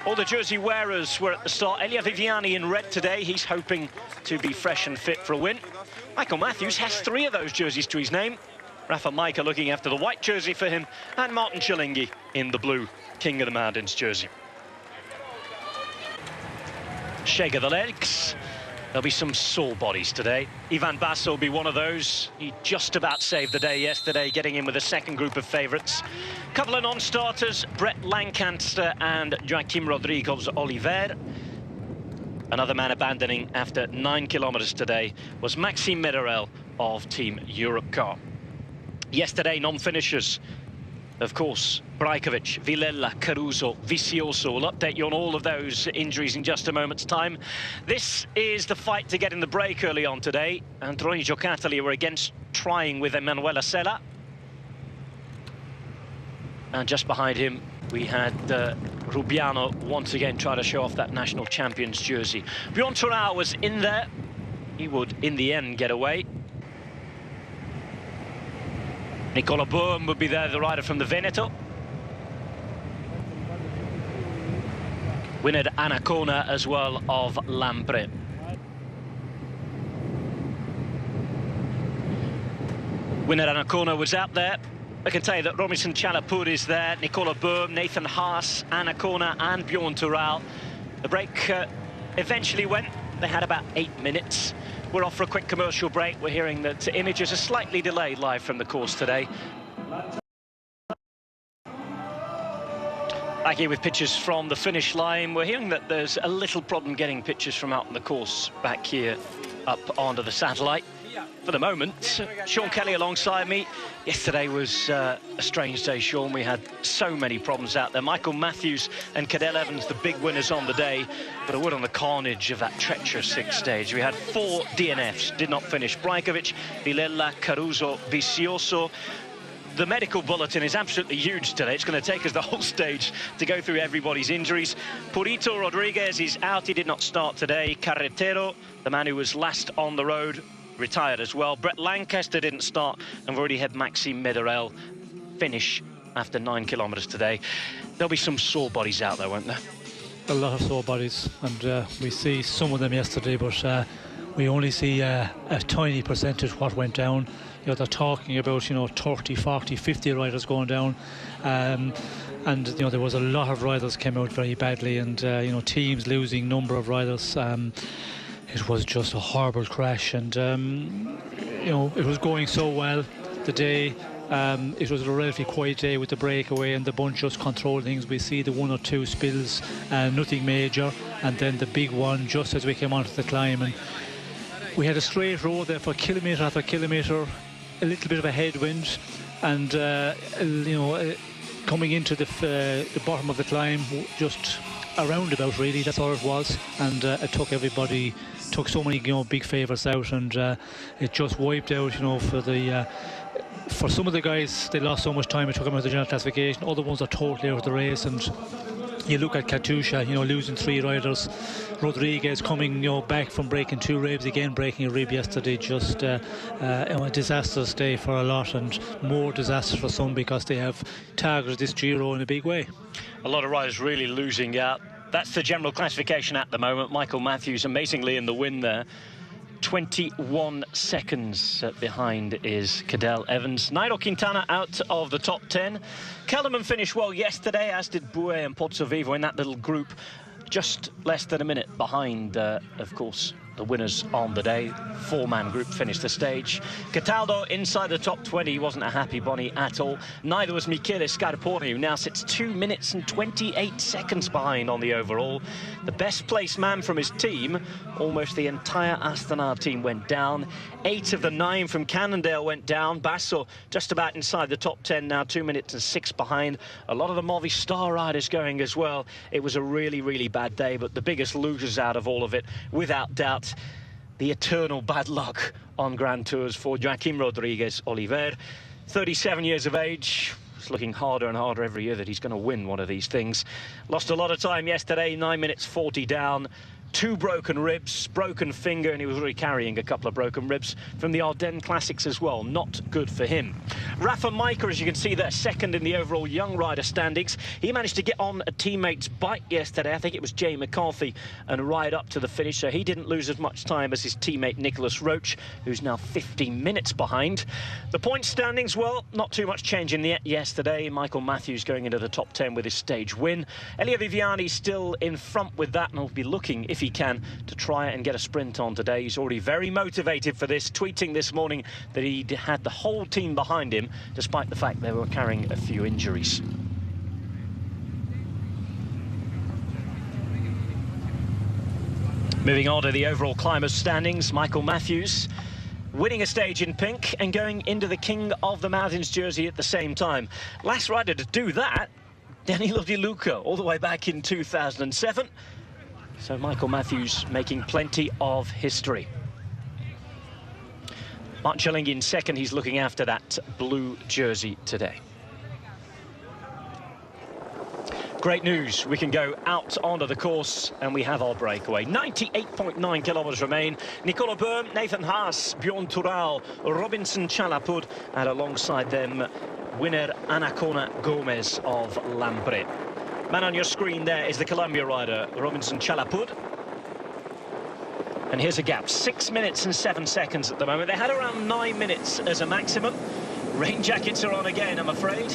All the jersey wearers were at the start. Elia Viviani in red today. He's hoping to be fresh and fit for a win. Michael Matthews has 3 of those jerseys to his name. Rafa Majka looking after the white jersey for him, and Martin Cialinghi in the blue King of the Mountains jersey. Shake of the legs. There'll be some sore bodies today. Ivan Basso will be one of those. He just about saved the day yesterday, getting in with a second group of favourites. Couple of non-starters, Brett Lancaster and Joaquim Rodriguez Oliver. Another man abandoning after 9 kilometres today was Maxime Mederel of Team Europcar. Yesterday, non-finishers. Of course, Brajkovic, Villela, Caruso, Vicioso. We'll update you on all of those injuries in just a moment's time. This is the fight to get in the break early on today. Antonio Giocattoli were against trying with Emanuela Sella. And just behind him, we had Rubiano once again try to show off that national champions jersey. Bjorn Thorau was in there. He would, in the end, get away. Nicola Bohm would be there, the rider from the Veneto. Winner Anacona as well of Lampre. Winner Anacona was out there. I can tell you that Robinson Chalapur is there, Nicola Bohm, Nathan Haas, Anacona and Bjorn Thorau. The break eventually went. They had about 8 minutes. We're off for a quick commercial break. We're hearing that images are slightly delayed live from the course today. Back here with pictures from the finish line. We're hearing that there's a little problem getting pictures from out on the course back here up onto the satellite. For the moment, Sean Kelly alongside me. Yesterday was a strange day, Sean. We had so many problems out there. Michael Matthews and Cadel Evans, the big winners on the day, but a word on the carnage of that treacherous 6th stage. We had 4 DNFs, did not finish. Brajkovic, Villela, Caruso, Vicioso. The medical bulletin is absolutely huge today. It's going to take us the whole stage to go through everybody's injuries. Purito Rodriguez is out. He did not start today. Carretero, the man who was last on the road, retired as well. Brett Lancaster didn't start, and we've already had Maxime Mederel finish after 9 kilometres today. There'll be some sore bodies out there, won't there? A lot of sore bodies, and we see some of them yesterday, but we only see a tiny percentage what went down. You know, they're talking about, you know, 30, 40, 50 riders going down, and you know, there was a lot of riders came out very badly, and you know, teams losing number of riders. It was just a horrible crash, and you know, it was going so well the day. It was a relatively quiet day with the breakaway, and the bunch just controlled things. We see the 1 or 2 spills, nothing major, and then the big one just as we came onto the climb, and we had a straight road there for kilometre after kilometre, a little bit of a headwind, and you know, coming into the bottom of the climb, just a roundabout really, that's all it was, and it took everybody, took so many, you know, big favourites out, and it just wiped out, you know, for some of the guys. They lost so much time, it took them out of the general classification. Other ones are totally out of the race, and you look at Katusha, you know, losing 3 riders. Rodriguez coming, you know, back from breaking 2 ribs, again breaking a rib yesterday. Just you know, a disastrous day for a lot, and more disastrous for some because they have targeted this Giro in a big way. A lot of riders really losing out. That's the general classification at the moment. Michael Matthews amazingly in the win there. 21 seconds behind is Cadel Evans. Nairo Quintana out of the top 10. Kelderman finished well yesterday, as did Bouet and Pozzovivo in that little group. Just less than a minute behind, of course, the winners on the day. 4-man group finished the stage. Cataldo inside the top 20. He wasn't a happy bunny at all. Neither was Michele Scarponi, who now sits 2 minutes and 28 seconds behind on the overall. The best placed man from his team, almost the entire Astana team went down. 8 of the 9 from Cannondale went down. Basso just about inside the top 10 now, 2 minutes and 6 behind. A lot of the Movistar riders going as well. It was a really, really bad day, but the biggest losers out of all of it, without doubt, the eternal bad luck on Grand Tours for Joaquim Rodriguez Oliver. 37 years of age. It's looking harder and harder every year that he's going to win one of these things. Lost a lot of time yesterday, 9 minutes 40 down. 2 broken ribs, broken finger, and he was already carrying a couple of broken ribs from the Ardennes Classics as well. Not good for him. Rafa Majka, as you can see there, second in the overall young rider standings. He managed to get on a teammate's bike yesterday. I think it was Jay McCarthy, and ride up to the finish, so he didn't lose as much time as his teammate Nicholas Roach, who's now 15 minutes behind. The point standings, well, not too much change in the yesterday. Michael Matthews going into the top 10 with his stage win. Elia Viviani still in front with that, and will be looking, if he can, to try and get a sprint on today. He's already very motivated for this, tweeting this morning that he had the whole team behind him, despite the fact they were carrying a few injuries. Moving on to the overall climbers standings, Michael Matthews winning a stage in pink and going into the King of the Mountains jersey at the same time. Last rider to do that, Danilo Di Luca, all the way back in 2007. So Michael Matthews making plenty of history. Mark Chilling in second, he's looking after that blue jersey today. Great news, we can go out onto the course and we have our breakaway. 98.9 kilometres remain. Nicola Böhm, Nathan Haas, Bjorn Tural, Robinson Chalapud, and alongside them, winner Anacona Gomez of Lampre. Man on your screen there is the Colombia rider, Robinson Chalapud. And here's a gap, 6 minutes and 7 seconds at the moment. They had around 9 minutes as a maximum. Rain jackets are on again, I'm afraid.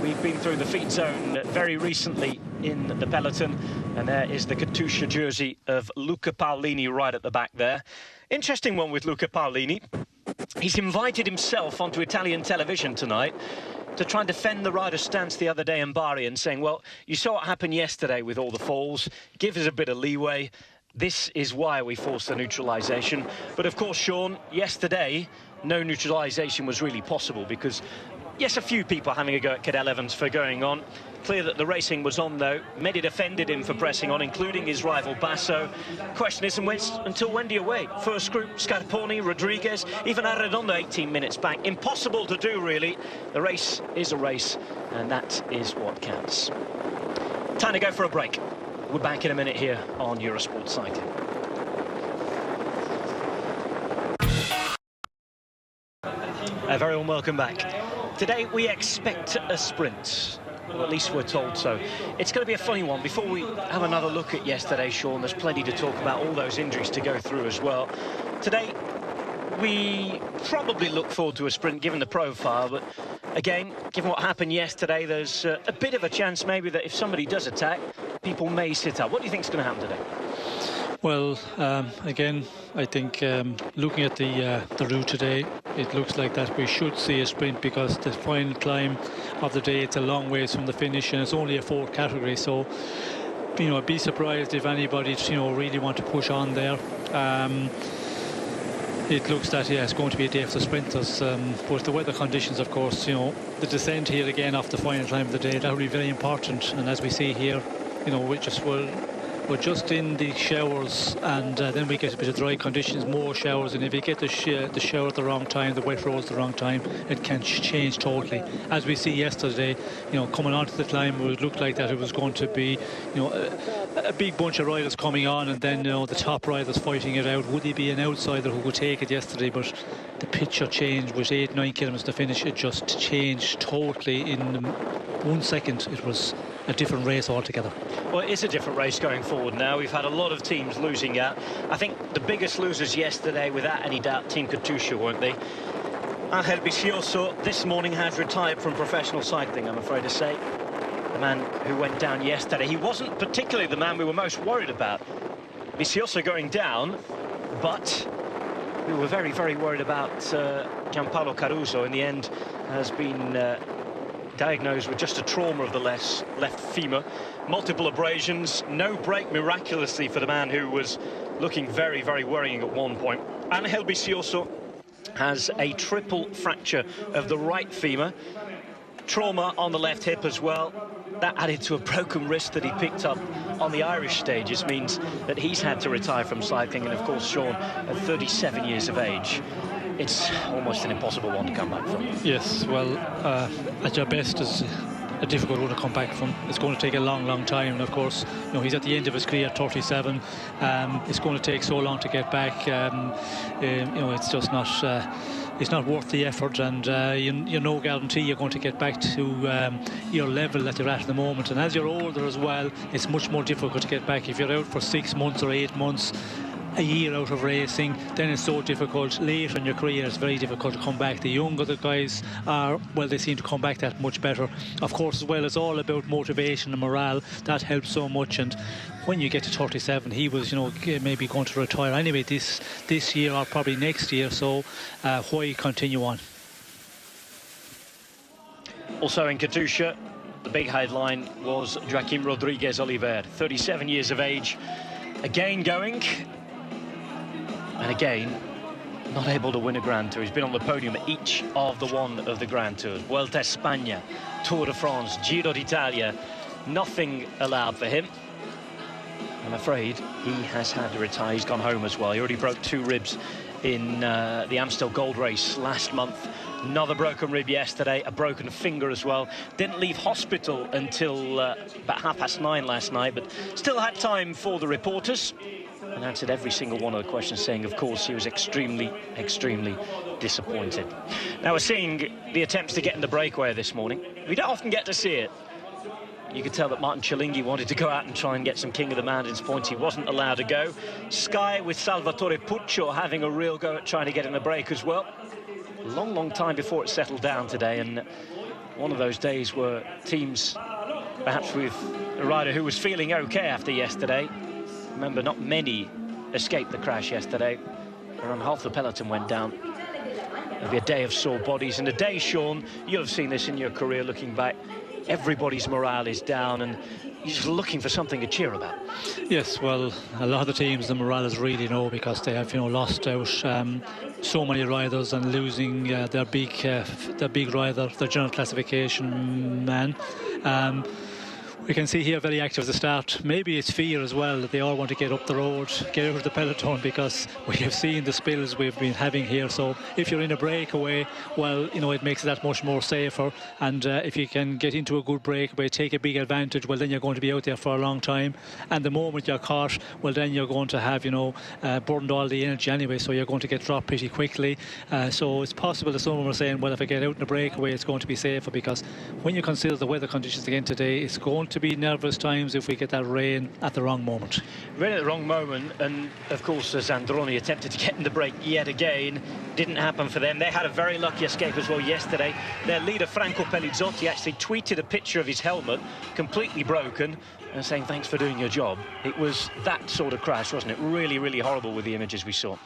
We've been through the feed zone very recently in the peloton, and there is the Katusha jersey of Luca Paolini right at the back there. Interesting one with Luca Paolini. He's invited himself onto Italian television tonight to try and defend the rider's stance the other day in Bari, and saying, well, you saw what happened yesterday with all the falls, give us a bit of leeway. This is why we forced the neutralisation. But of course, Sean, yesterday, no neutralisation was really possible because, yes, a few people having a go at Cadel Evans for going on. Clear that the racing was on, though. Medi defended him for pressing on, including his rival Basso. Question is, until when do you wait? First group, Scarponi, Rodriguez, even Arredondo 18 minutes back. Impossible to do, really. The race is a race, and that is what counts. Time to go for a break. We're back in a minute here on Eurosport Cycling. A very warm welcome back. Today we expect a sprint, or at least we're told so. It's going to be a funny one. Before we have another look at yesterday, Sean, there's plenty to talk about, all those injuries to go through as well. Today we probably look forward to a sprint given the profile, but again, given what happened yesterday, there's a bit of a chance maybe that if somebody does attack, people may sit up. What do you think is going to happen today? Well, again, I think looking at the route today, it looks like that we should see a sprint, because the final climb of the day, it's a long ways from the finish, and it's only a 4th category. So, you know, I'd be surprised if anybody, you know, really want to push on there. It looks that, yeah, it's going to be a day for the sprinters. But the weather conditions, of course, you know, the descent here again off the final climb of the day, that will be very important. And as we see here, you know, we're just in the showers, and then we get a bit of dry conditions, more showers, and if you get the shower at the wrong time, the wet road at the wrong time, it can change totally. As we see yesterday, you know, coming onto the climb, it would look like that it was going to be, you know, a big bunch of riders coming on, and then, you know, the top riders fighting it out. Would he be an outsider who could take it yesterday? But the picture changed with 8-9 kilometres to finish. It just changed totally in 1 second. It was a different race altogether. Well, it is a different race going forward now. We've had a lot of teams losing out. I think the biggest losers yesterday, without any doubt, Team Katusha, weren't they? Angel Vicioso this morning has retired from professional cycling, I'm afraid to say. The man who went down yesterday. He wasn't particularly the man we were most worried about. Vicioso going down, but we were very, very worried about Gianpaolo Caruso. In the end, has been diagnosed with just a trauma of the left femur, multiple abrasions, no break miraculously for the man who was looking very, very worrying at one point. Angel Vicioso has a triple fracture of the right femur, trauma on the left hip as well. That added to a broken wrist that he picked up on the Irish stages means that he's had to retire from cycling, and of course Sean, at 37 years of age, it's almost an impossible one to come back from. Yes, well, at your best, as a difficult one to come back from. It's going to take a long time, and of course, you know, he's at the end of his career, 37. It's going to take so long to get back. You know, it's just not. It's not worth the effort, and you're no guarantee you're going to get back to your level that you're at the moment. And as you're older as well, it's much more difficult to get back. If you're out for 6 months or 8 months, a year out of racing, then it's so difficult. Later in your career, it's very difficult to come back. The younger the guys are, well, they seem to come back that much better. Of course, as well, it's all about motivation and morale. That helps so much. And when you get to 37, he was, you know, maybe going to retire anyway this year or probably next year. So why continue on? Also in Katusha, the big headline was Joaquim Rodriguez Oliver, 37 years of age, again going. And again, not able to win a Grand Tour. He's been on the podium at each of the one of the Grand Tours. Vuelta a España, Tour de France, Giro d'Italia. Nothing allowed for him. I'm afraid he has had to retire. He's gone home as well. He already broke 2 ribs in the Amstel Gold Race last month. Another broken rib yesterday, a broken finger as well. Didn't leave hospital until about 9:30 last night, but still had time for the reporters and answered every single one of the questions, saying, of course, he was extremely disappointed. Now, we're seeing the attempts to get in the breakaway this morning. We don't often get to see it. You could tell that Martin Cialinghi wanted to go out and try and get some King of the Mountains points. He wasn't allowed to go. Sky with Salvatore Puccio having a real go at trying to get in the break as well. Long time before it settled down today, and one of those days where teams, perhaps with a rider who was feeling okay after yesterday. Remember, not many escaped the crash yesterday. Around half the peloton went down. It'll be a day of sore bodies, and a day, Sean, you'll have seen this in your career looking back. Everybody's morale is down, and you're just looking for something to cheer about. Yes, well, a lot of the teams, the morale is really low because they have, you know, lost out so many riders and losing their big rider, their general classification man. We can see here very active at the start. Maybe it's fear as well that they all want to get up the road, get out of the peloton, because we have seen the spills we've been having here. So if you're in a breakaway, well, you know, it makes it that much more safer. And if you can get into a good breakaway, take a big advantage, well, then you're going to be out there for a long time. And the moment you're caught, well, then you're going to have, you know, burned all the energy anyway. So you're going to get dropped pretty quickly. So it's possible that someone was saying, well, if I get out in a breakaway, it's going to be safer, because when you consider the weather conditions again today, it's going to be nervous times if we get that rain at the wrong moment. Rain at the wrong moment, and of course, as Androni attempted to get in the break yet again, didn't happen for them. They had a very lucky escape as well yesterday. Their leader, Franco Pelizzotti, actually tweeted a picture of his helmet, completely broken, and saying, thanks for doing your job. It was that sort of crash, wasn't it? Really horrible with the images we saw.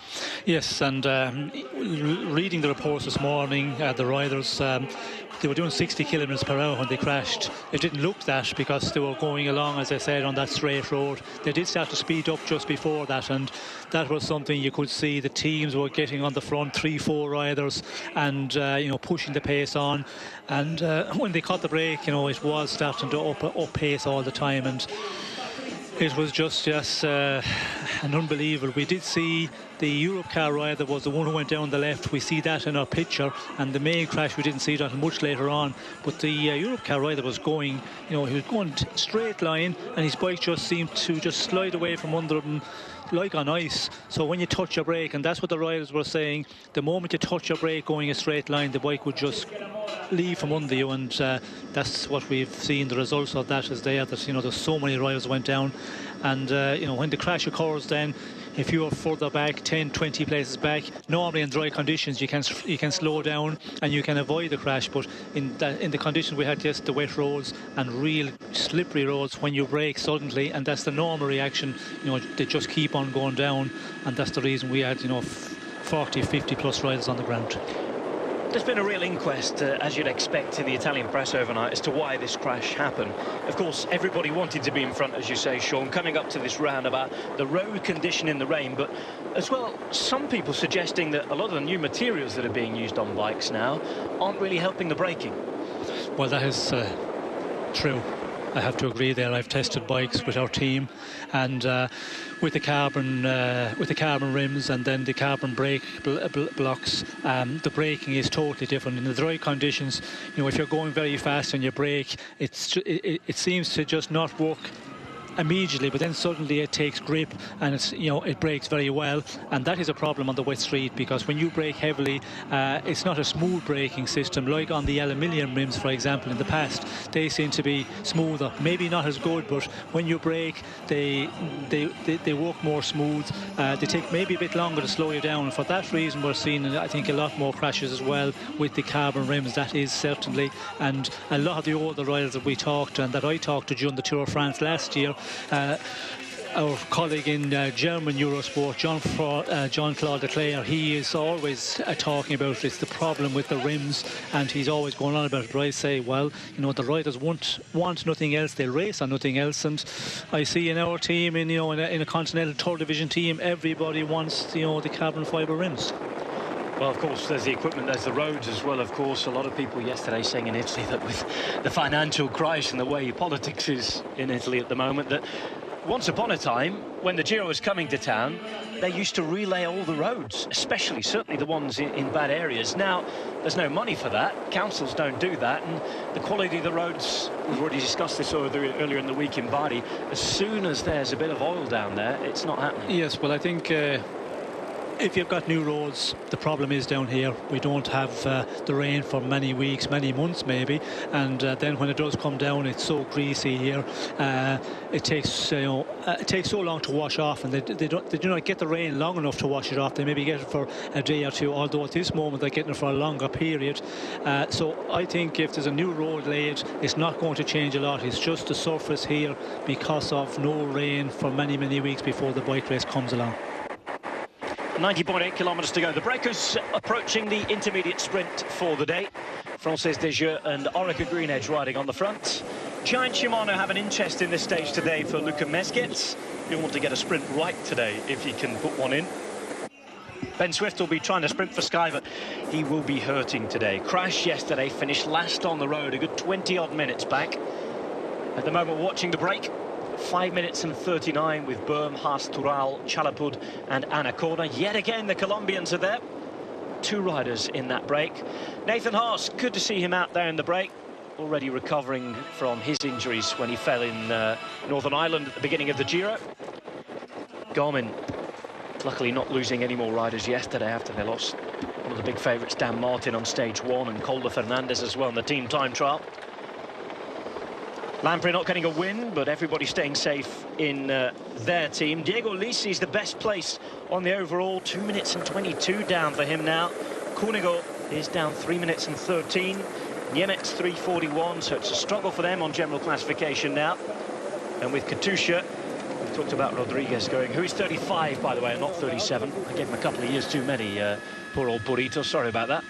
Yes, and reading the reports this morning, the riders, they were doing 60 kilometres per hour when they crashed. It didn't look that because they were going along, as I said, on that straight road. They did start to speed up just before that, and that was something you could see. The teams were getting on the front, 3-4 riders, and you know, pushing the pace on. And when they caught the break, you know, it was starting to up pace all the time, and it was just an unbelievable. We did see the Europe car rider was the one who went down the left. We see that in our picture, and the main crash we didn't see that much later on. But the Europe car rider was going, you know, he was going straight line, and his bike just seemed to just slide away from under him like on ice. So when you touch your brake, and that's what the riders were saying, the moment you touch your brake going a straight line, the bike would just leave from under you, and that's what we've seen. The results of that is there, that, you know, there's so many riders went down, and you know, when the crash occurs, then if you are further back, 10-20 places back, normally in dry conditions you can slow down and you can avoid the crash. But in the conditions we had, just the wet roads and real slippery roads, when you brake suddenly, and that's the normal reaction, you know, they just keep on going down, and that's the reason we had, you know, 40-50 plus riders on the ground. There's been a real inquest, as you'd expect, in the Italian press overnight as to why this crash happened. Of course, everybody wanted to be in front, as you say, Sean, coming up to this roundabout, the road condition in the rain, but as well, some people suggesting that a lot of the new materials that are being used on bikes now aren't really helping the braking. Well, that is true. I have to agree there. I've tested bikes with our team, and with the carbon rims and then the carbon brake blocks, the braking is totally different. In the dry conditions, you know, if you're going very fast on your brake, it seems to just not work immediately, but then suddenly it takes grip and it's, you know, it brakes very well, and that is a problem on the wet street, because when you brake heavily, it's not a smooth braking system like on the aluminium rims, for example. In the past, they seem to be smoother, maybe not as good, but when you brake, they work more smooth. They take maybe a bit longer to slow you down, and for that reason we're seeing, I think, a lot more crashes as well with the carbon rims. That is certainly, and a lot of the older riders that we talked to and that I talked to during the Tour of France last year, our colleague in German Eurosport, Jean-Claude Leclerc, he is always talking about it's the problem with the rims, and he's always going on about it. But I say, well, you know, the riders want nothing else. They race on nothing else, and I see in our team, in a Continental Tour Division team, everybody wants, you know, the carbon fibre rims. Well, of course, there's the equipment, there's the roads as well, of course. A lot of people yesterday saying in Italy that with the financial crisis and the way politics is in Italy at the moment, that once upon a time, when the Giro was coming to town, they used to relay all the roads, especially, certainly the ones in bad areas. Now, there's no money for that. Councils don't do that, and the quality of the roads, we've already discussed this earlier in the week in Bari, as soon as there's a bit of oil down there, it's not happening. Yes, well, I think if you've got new roads, the problem is down here we don't have the rain for many weeks, many months maybe, and then when it does come down, it's so greasy here. It takes it takes so long to wash off, and they do not get the rain long enough to wash it off. They maybe get it for a day or two, although at this moment they're getting it for a longer period. So I think if there's a new road laid, it's not going to change a lot. It's just the surface here because of no rain for many weeks before the bike race comes along. 90.8 kilometres to go. The breakers approaching the intermediate sprint for the day. Frances Desjeux and Orica Greenedge riding on the front. Giant Shimano have an interest in this stage today for Luca Mesquez. He'll want to get a sprint right today if he can put one in. Ben Swift will be trying to sprint for Sky, but he will be hurting today. Crashed yesterday, finished last on the road, a good 20-odd minutes back. At the moment, watching the break. 5 minutes and 39 with Böhm, Haas, Tural, Chalapud and Anacorda. Yet again, the Colombians are there. Two riders in that break. Nathan Haas, good to see him out there in the break. Already recovering from his injuries when he fell in Northern Ireland at the beginning of the Giro. Garmin, luckily not losing any more riders yesterday after they lost one of the big favourites, Dan Martin, on stage one, and Calder Fernandez as well in the team time trial. Lampre not getting a win, but everybody staying safe in their team. Diego Lisi is the best place on the overall. 2 minutes and 22 down for him now. Cunego is down 3 minutes and 13. Niemetz 3:41, so it's a struggle for them on general classification now. And with Katusha, we've talked about Rodriguez going, who is 35, by the way, and not 37. I gave him a couple of years too many, poor old Purito, sorry about that.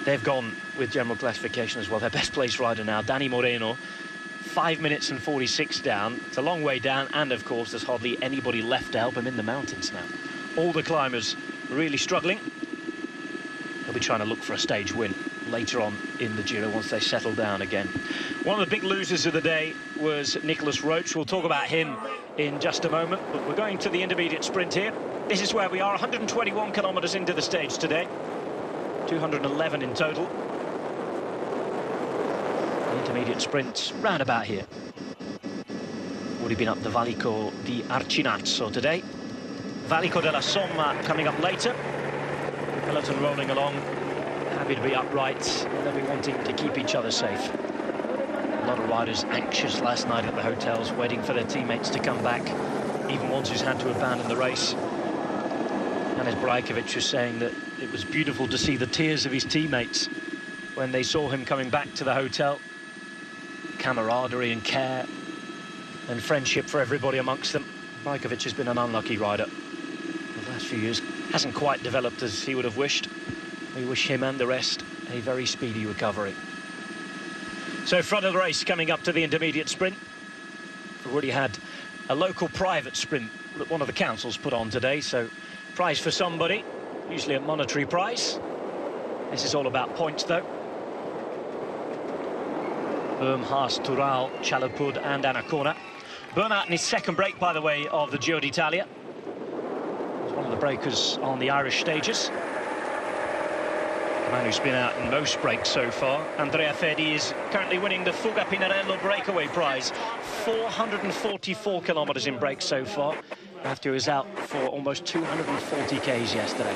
They've gone with general classification as well. Their best place rider now, Danny Moreno, 5 minutes and 46 down. It's a long way down, and of course there's hardly anybody left to help him in the mountains now. All the climbers really struggling. They'll be trying to look for a stage win later on in the Giro once they settle down again. One of the big losers of the day was Nicholas Roach. We'll talk about him in just a moment, but we're going to the intermediate sprint here. This is where we are, 121 kilometres into the stage today. 211 in total. The intermediate sprint round about here. Already been up the Valico di Arcinazzo today. Valico della Somma coming up later. Peloton rolling along, happy to be upright, and they'll be wanting to keep each other safe. A lot of riders anxious last night at the hotels, waiting for their teammates to come back, even ones who's had to abandon the race. Hannes Brajkovic was saying that it was beautiful to see the tears of his teammates when they saw him coming back to the hotel. Camaraderie and care and friendship for everybody amongst them. Brajkovic has been an unlucky rider the last few years. Hasn't quite developed as he would have wished. We wish him and the rest a very speedy recovery. So front of the race coming up to the intermediate sprint. We've already had a local private sprint that one of the councils put on today, so prize for somebody, usually a monetary prize. This is all about points though. Böhm, Haas, Tural, Chalapud and Anacona. Böhm out in his second break, by the way, of the Giro d'Italia. He's one of the breakers on the Irish stages. The man who's been out in most breaks so far. Andrea Fedi is currently winning the Fuga Pinarello Breakaway prize. 444 kilometres in breaks so far. Matthew was out for almost 240 Ks yesterday.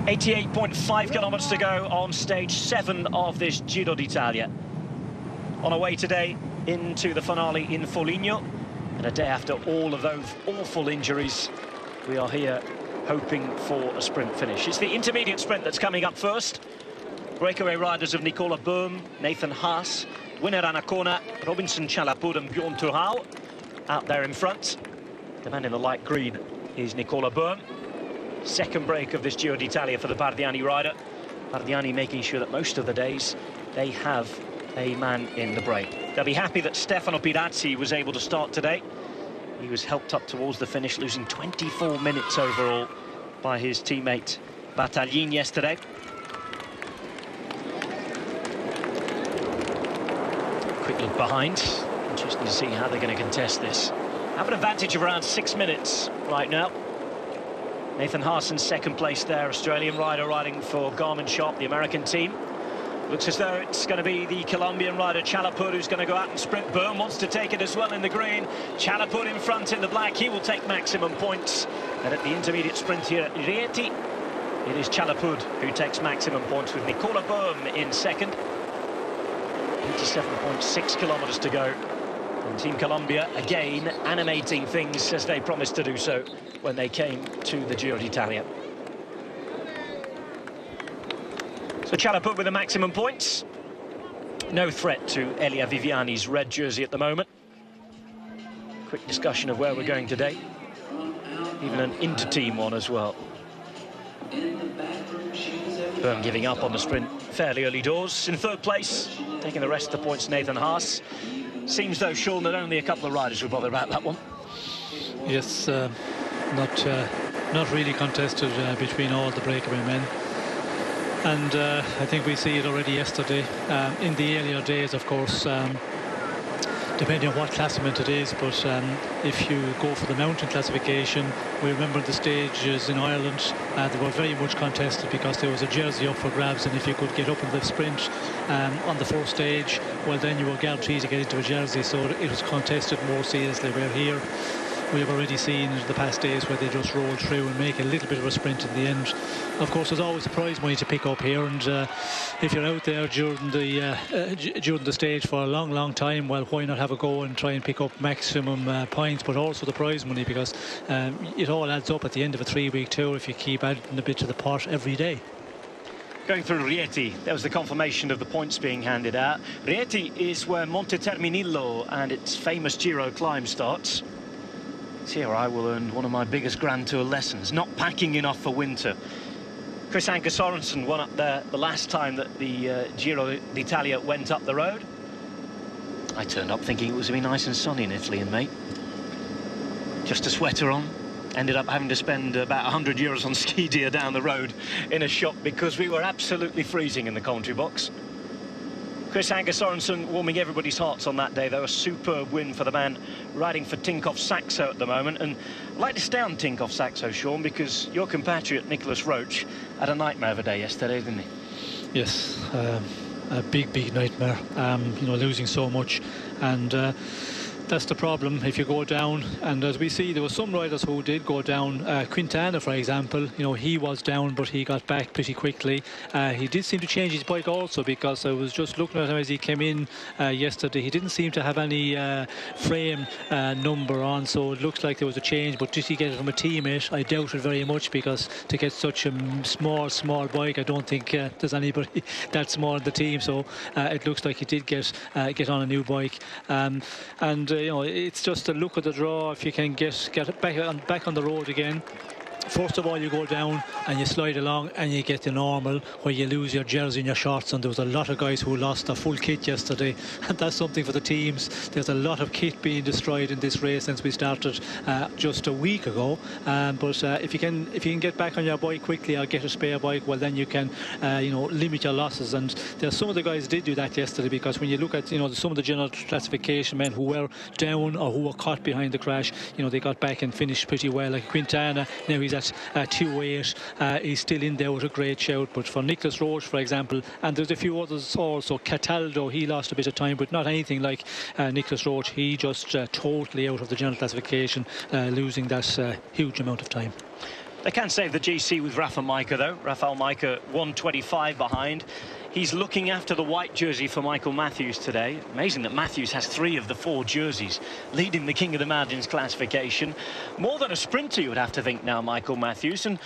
88.5 kilometres to go on stage 7 of this Giro d'Italia. On our way today into the finale in Foligno, and a day after all of those awful injuries, we are here hoping for a sprint finish. It's the intermediate sprint that's coming up first. Breakaway riders of Nicola Böhm, Nathan Haas, winner Anacona, Robinson Chalapud and Bjorn Turhau out there in front. The man in the light green is Nicola Böhm. Second break of this Giro d'Italia for the Bardiani rider. Bardiani making sure that most of the days they have a man in the break. They'll be happy that Stefano Pirazzi was able to start today. He was helped up towards the finish, losing 24 minutes overall by his teammate Battaglin yesterday. Quick look behind. Interesting to see how they're going to contest this. Have an advantage of around 6 minutes right now. Nathan Haas in second place there, Australian rider riding for Garmin Sharp, the American team. Looks as though it's going to be the Colombian rider Chalapud who's going to go out and sprint. Böhm wants to take it as well in the green. Chalapud in front in the black. He will take maximum points. And at the intermediate sprint here at Rieti, it is Chalapud who takes maximum points with Nicola Böhm in second. 87.6 kilometres to go. And Team Colombia again animating things as they promised to do so when they came to the Giro d'Italia. So Chalapud with the maximum points. No threat to Elia Viviani's red jersey at the moment. Quick discussion of where we're going today. Even an inter-team one as well. Böhm giving up on the sprint fairly early doors. In third place, taking the rest of the points, Nathan Haas. Seems though, Sean, that only a couple of riders will bother about that one. Yes, not really contested between all the breakaway men. And I think we see it already yesterday. In the earlier days, of course, depending on what classement it is, but if you go for the mountain classification, we remember the stages in Ireland, they were very much contested because there was a jersey up for grabs, and if you could get up in the sprint on the first stage, well, then you were guaranteed to get into a jersey, so it was contested more seriously. Where here we have already seen in the past days where they just roll through and make a little bit of a sprint in the end. Of course, there's always prize money to pick up here, and if you're out there during the stage for a long time, well, why not have a go and try and pick up maximum points, but also the prize money, because it all adds up at the end of a 3-week tour if you keep adding a bit to the pot every day. Going through Rieti, there was the confirmation of the points being handed out. Rieti is where Monte Terminillo and its famous Giro climb starts. It's here I will earn one of my biggest Grand Tour lessons, not packing enough for winter. Chris Anker Sorensen won up there the last time that the Giro d'Italia went up the road. I turned up thinking it was going to be nice and sunny in Italy in May. Just a sweater on. Ended up having to spend about 100 euros on ski gear down the road in a shop because we were absolutely freezing in the commentary box. Chris Anker Sorensen warming everybody's hearts on that day, though. A superb win for the man riding for Tinkoff Saxo at the moment. And I'd like to stay on Tinkoff Saxo, Sean, because your compatriot Nicholas Roach had a nightmare of a day yesterday, didn't he? Yes, a big nightmare, you know, losing so much. And that's the problem if you go down. And as we see, there were some riders who did go down. Quintana, for example, you know, he was down, but he got back pretty quickly. He did seem to change his bike also, because I was just looking at him as he came in yesterday. He didn't seem to have any frame number on, so it looks like there was a change. But did he get it from a teammate? I doubt it very much, because to get such a small bike, I don't think there's anybody that small in the team. So it looks like he did get on a new bike. And you know, it's just a look at the draw. If you can get back on the road again, First of all, you go down and you slide along and you get the normal where you lose your jersey and your shorts, and there was a lot of guys who lost their full kit yesterday, and that's something for the teams. There's a lot of kit being destroyed in this race since we started just a week ago, but if you can get back on your bike quickly or get a spare bike, well then you can limit your losses. And there's some of the guys did do that yesterday, because when you look at some of the general classification men who were down or who were caught behind the crash, they got back and finished pretty well. Like Quintana, now he's at 2.8. He's still in there with a great shout. But for Nicholas Roche, for example, and there's a few others also, Cataldo, he lost a bit of time, but not anything like Nicholas Roche. He just totally out of the general classification, losing that huge amount of time. They can save the GC with Rafa Majka, though. Rafael Majka 1:25 behind. He's looking after the white jersey for Michael Matthews today. Amazing that Matthews has 3 of the 4 jerseys, leading the King of the Mountains classification. More than a sprinter, you would have to think now, Michael Matthews. And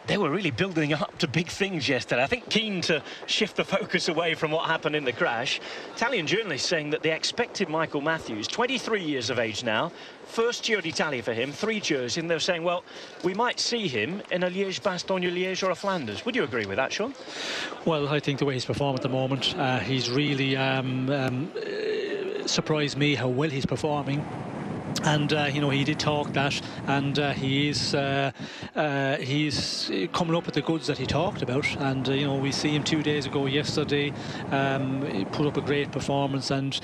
they were really building up to big things yesterday. I think keen to shift the focus away from what happened in the crash. Italian journalists saying that they expected Michael Matthews, 23 years of age now, first Giro d'Italia for him, 3 jerseys, and they're saying, well, we might see him in a Liège-Bastogne-Liège or a Flanders. Would you agree with that, Sean? Well, I think the way he's performed at the moment, he's really surprised me how well he's performing. And he did talk that, and he's coming up with the goods that he talked about. And we see him 2 days ago, yesterday, he put up a great performance, and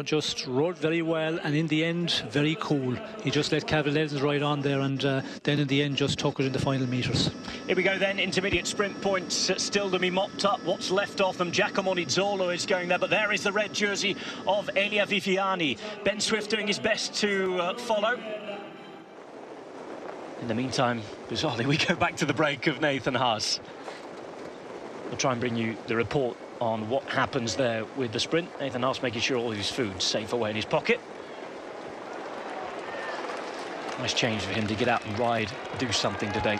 just rode very well, and in the end very cool. He just let Calvin Evans ride on there, and then in the end just took it in the final meters. Here we go then, intermediate sprint points still to be mopped up. What's left of them? Giacomo Nizzolo is going there, but there is the red jersey of Elia Viviani. Ben Swift doing his best to follow. In the meantime, bizarrely, we go back to the break of Nathan Haas. We'll try and bring you the report on what happens there with the sprint. Nathan Haas making sure all his food's safe away in his pocket. Nice change for him to get out and ride, do something today.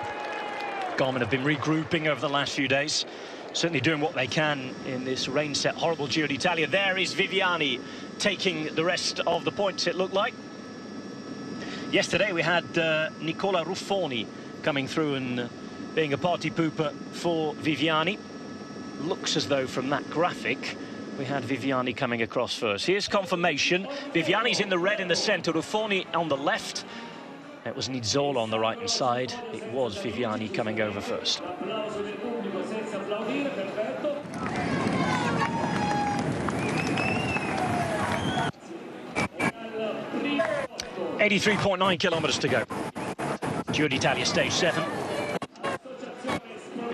Garmin have been regrouping over the last few days, certainly doing what they can in this rain-set, horrible Giro d'Italia. There is Viviani taking the rest of the points, it looked like. Yesterday we had Nicola Ruffoni coming through and being a party pooper for Viviani. Looks as though from that graphic we had Viviani coming across first. Here's confirmation. Viviani's in the red in the centre, Ruffoni on the left. It was Nizzolo on the right-hand side. It was Viviani coming over first. 83.9 kilometres to go. Giro d'Italia stage 7.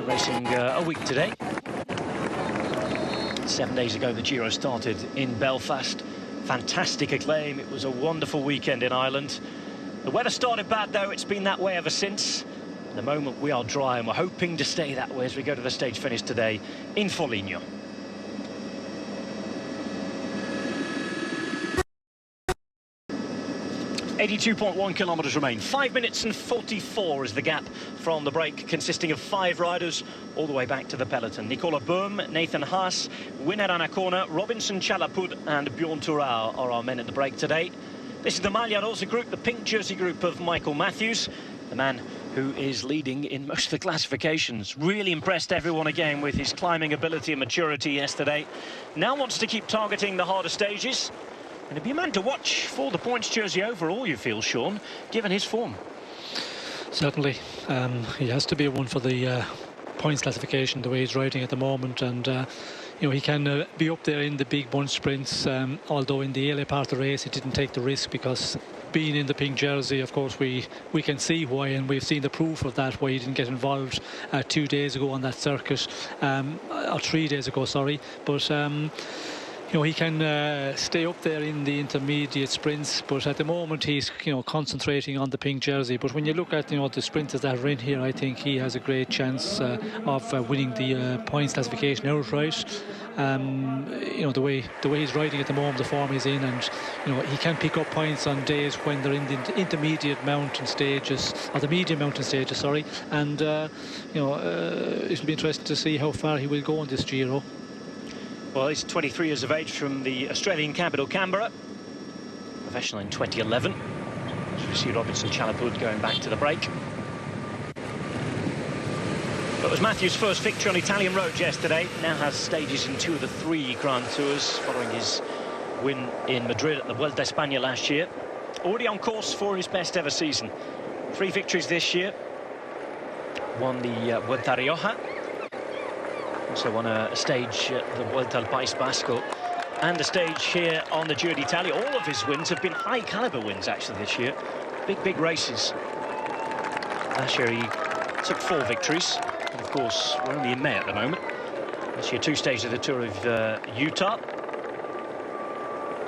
Racing a week today. 7 days ago the Giro started in Belfast. Fantastic acclaim. It was a wonderful weekend in Ireland. The weather started bad though, it's been that way ever since. At the moment we are dry and we're hoping to stay that way as we go to the stage finish today in Foligno. .1 kilometres remain. 5 minutes and 44 is the gap from the break, consisting of 5 riders all the way back to the peloton. Nicola Bohm, Nathan Haas, Winner Anacona, Robinson Chalapud and Bjorn Thurau are our men at the break today. This is the Maglia Rosa group, the pink jersey group of Michael Matthews, the man who is leading in most of the classifications. Really impressed everyone again with his climbing ability and maturity yesterday. Now wants to keep targeting the harder stages. And it'd be a man to watch for the points jersey overall, you feel, Sean, given his form. Certainly. He has to be one for the points classification, the way he's riding at the moment. And, he can be up there in the big bunch sprints, although in the early part of the race he didn't take the risk, because being in the pink jersey, of course, we can see why, and we've seen the proof of that, why he didn't get involved 2 days ago on that circuit, or 3 days ago, sorry. But he can stay up there in the intermediate sprints, but at the moment he's concentrating on the pink jersey. But when you look at the sprinters that are in here, I think he has a great chance of winning the points classification outright. The way he's riding at the moment, the form he's in, and he can pick up points on days when they're in the intermediate mountain stages, or the medium mountain stages, sorry. And it'll be interesting to see how far he will go on this Giro. Well, he's 23 years of age from the Australian capital, Canberra. Professional in 2011. As we see Robinson Chalapud going back to the break. But it was Matthews' first victory on Italian roads yesterday. Now has stages in 2 of the 3 Grand Tours, following his win in Madrid at the Vuelta a España last year. Already on course for his best ever season. 3 victories this year. Won the Vuelta a Rioja. Also won a stage at the Vuelta al País Vasco. And a stage here on the Giro d'Italia. All of his wins have been high caliber wins actually this year. Big races. Last year he took 4 victories. And of course, we're only in May at the moment. This year 2 stages of the Tour of Utah.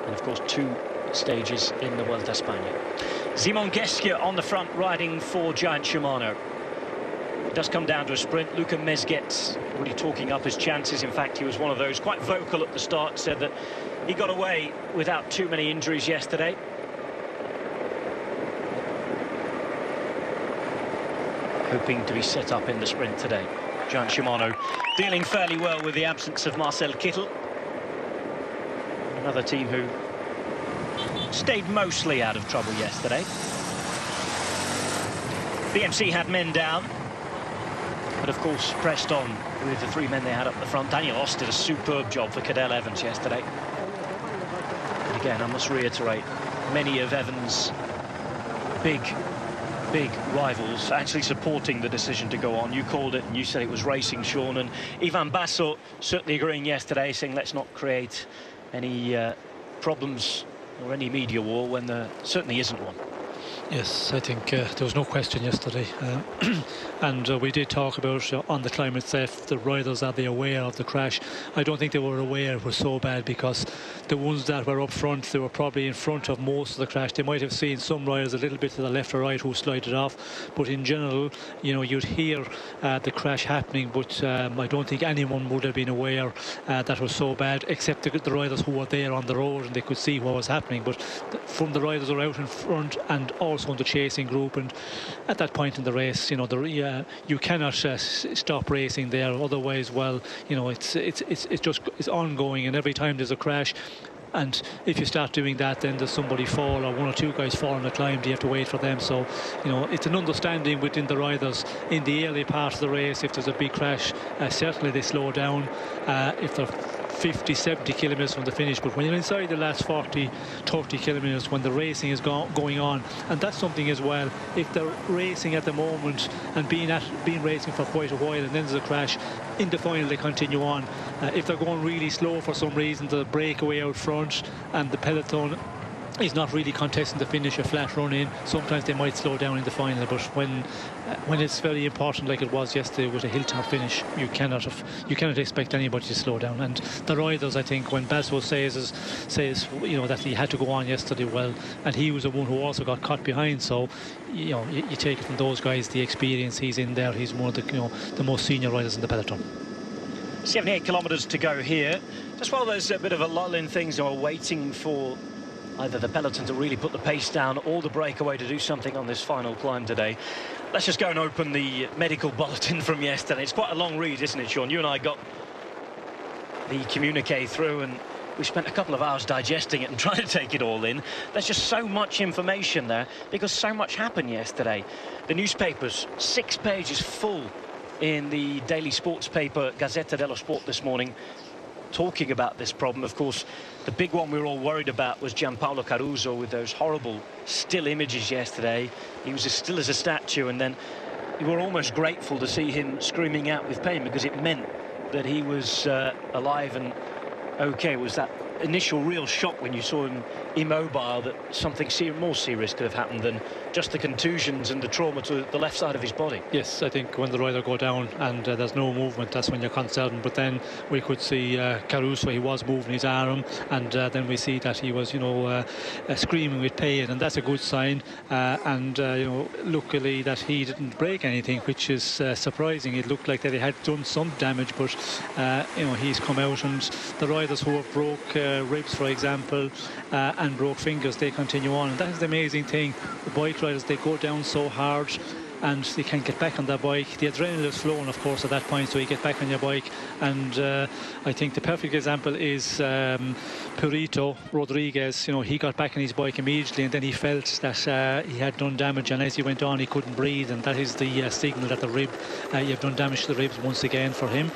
And of course 2 stages in the Vuelta a España. Simon Geschke on the front, riding for Giant Shimano. It does come down to a sprint. Luca Mezget's already talking up his chances. In fact, he was one of those quite vocal at the start, said that he got away without too many injuries yesterday. Hoping to be set up in the sprint today. Giant Shimano dealing fairly well with the absence of Marcel Kittel. Another team who stayed mostly out of trouble yesterday. BMC had men down, but of course pressed on with the 3 men they had up the front. Daniel Oss did a superb job for Cadel Evans yesterday. And again, I must reiterate, many of Evans' big rivals actually supporting the decision to go on. You called it and you said it was racing, Sean, and Ivan Basso certainly agreeing yesterday, saying let's not create any problems or any media war when there certainly isn't one. Yes, I think there was no question yesterday. And we did talk about on the climate theft, the riders, are they aware of the crash? I don't think they were aware it was so bad, because the ones that were up front, they were probably in front of most of the crash. They might have seen some riders a little bit to the left or right who slided off, but in general, you know, you'd hear the crash happening, but I don't think anyone would have been aware that it was so bad, except the riders who were there on the road and they could see what was happening. But from the riders who were out in front and also in the chasing group, and at that point in the race, you know, you cannot stop racing there, otherwise, well, you know, it's ongoing, and every time there's a crash, and if you start doing that, then there's somebody fall, or 1 or 2 guys fall on the climb, you have to wait for them. So, you know, it's an understanding within the riders in the early part of the race. If there's a big crash, certainly they slow down if they're 50-70 kilometres from the finish. But when you're inside the last 40-30 kilometres, when the racing is going on, and that's something as well, if they're racing at the moment and been racing for quite a while, and then there's a crash, in the final they continue on. If they're going really slow for some reason, the breakaway out front and the peloton is not really contesting to finish a flat run in, sometimes they might slow down in the final. But when it's very important, like it was yesterday with a hilltop finish, you cannot expect anybody to slow down. And the riders, I think, when Basso says you know that he had to go on yesterday, well, and he was the one who also got caught behind, so you know, you take it from those guys, the experience. He's in there, he's one of the, you know, the most senior riders in the peloton. 78 kilometres to go here. Just while there's a bit of a lull in things, we're waiting for either the peloton to really put the pace down or the breakaway to do something on this final climb today. Let's just go and open the medical bulletin from yesterday. It's quite a long read, isn't it, Sean? You and I got the communique through, and we spent a couple of hours digesting it and trying to take it all in. There's just so much information there because so much happened yesterday. The newspapers, 6 pages full in the daily sports paper Gazzetta dello Sport this morning, talking about this problem. Of course, the big one we were all worried about was Gianpaolo Caruso with those horrible still images yesterday. He was as still as a statue, and then we were almost grateful to see him screaming out with pain, because it meant that he was alive and okay. It was that initial real shock when you saw him immobile that something more serious could have happened than just the contusions and the trauma to the left side of his body. Yes, I think when the rider go down and there's no movement, that's when you're concerned. But then we could see Caruso, he was moving his arm, and then we see that he was, you know, screaming with pain, and that's a good sign. And you know, luckily that he didn't break anything, which is surprising. It looked like that he had done some damage, but you know, he's come out, and the riders who have broke ribs, for example, and broke fingers, they continue on. And that is the amazing thing. The bike riders, they go down so hard, and they can't get back on their bike. The adrenaline is flowing, of course, at that point, so you get back on your bike. And I think the perfect example is Purito Rodriguez. You know, he got back on his bike immediately, and then he felt that he had done damage, and as he went on, he couldn't breathe, and that is the signal that the rib, you've done damage to the ribs once again for him.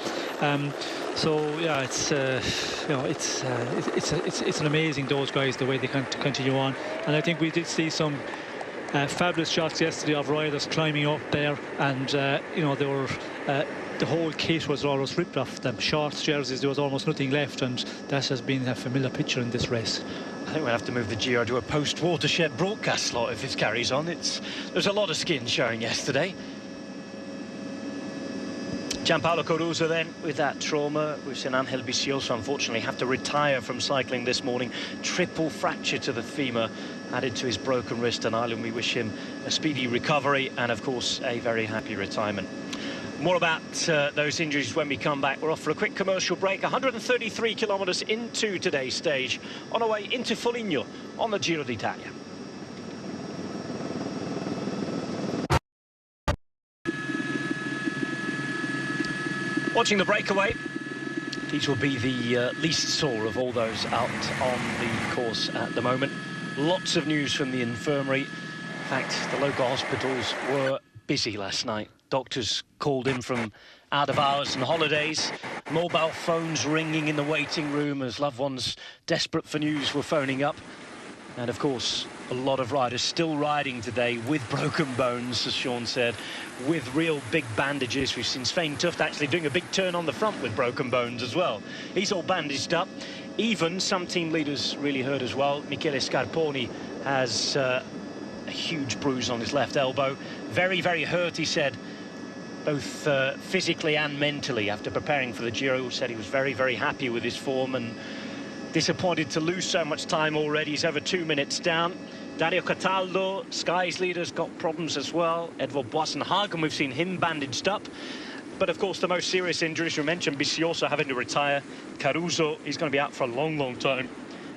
So yeah, it's you know, it's an amazing, those guys, the way they can continue on. And I think we did see some fabulous shots yesterday of riders climbing up there, and you know, they were the whole kit was almost ripped off them. Shorts, jerseys, there was almost nothing left, and that has been a familiar picture in this race. I think we'll have to move the Giro to a post-watershed broadcast slot if this carries on. There's a lot of skin showing yesterday. Gianpaolo Caruso then with that trauma. We've seen Angel Vicioso unfortunately have to retire from cycling this morning. Triple fracture to the femur added to his broken wrist and Ireland. We wish him a speedy recovery and of course a very happy retirement. More about those injuries when we come back. We're off for a quick commercial break. 133 kilometres into today's stage, on our way into Foligno on the Giro d'Italia. Watching the breakaway, these will be the least sore of all those out on the course at the moment. Lots of news from the infirmary. In fact, the local hospitals were busy last night. Doctors called in from out of hours and holidays. Mobile phones ringing in the waiting room as loved ones desperate for news were phoning up. And of course, a lot of riders still riding today with broken bones, as Sean said, with real big bandages. We've seen Svein Tuft actually doing a big turn on the front with broken bones as well. He's all bandaged up. Even some team leaders really hurt as well. Michele Scarponi has a huge bruise on his left elbow. Very, very hurt, he said, both physically and mentally after preparing for the Giro. Said he was very, very happy with his form and disappointed to lose so much time already. He's over 2 minutes down. Dario Cataldo, Sky's leaders, got problems as well. Edvald Boasson-Hagen, we've seen him bandaged up. But of course, the most serious injuries, we mentioned Vicioso having to retire. Caruso, he's going to be out for a long, long time.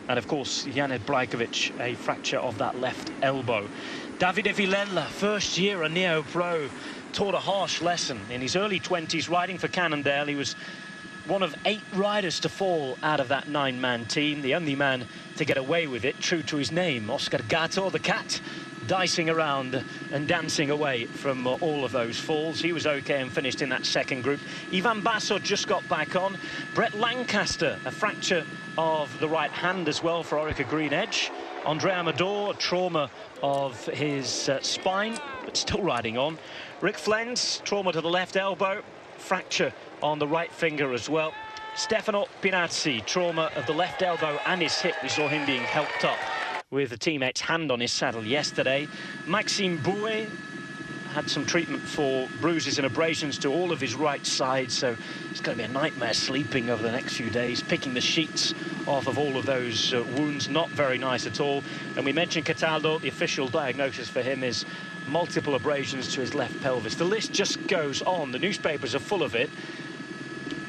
And of course, Janez Brajkovic, a fracture of that left elbow. Davide Villela, first year a neo-pro, taught a harsh lesson. In his early 20s, riding for Cannondale, he was one of 8 riders to fall out of that 9-man team, the only man to get away with it, true to his name. Oscar Gatto, the cat, dicing around and dancing away from all of those falls. He was okay and finished in that second group. Ivan Basso just got back on. Brett Lancaster, a fracture of the right hand as well for Orica Green Edge. Andre Amador, a trauma of his spine, but still riding on. Rick Flens, trauma to the left elbow, fracture on the right finger as well. Stefano Pinazzi, trauma of the left elbow and his hip. We saw him being helped up with a teammate's hand on his saddle yesterday. Maxime Bouet had some treatment for bruises and abrasions to all of his right side, so it's going to be a nightmare sleeping over the next few days, picking the sheets off of all of those wounds. Not very nice at all. And we mentioned Cataldo. The official diagnosis for him is multiple abrasions to his left pelvis. The list just goes on. The newspapers are full of it.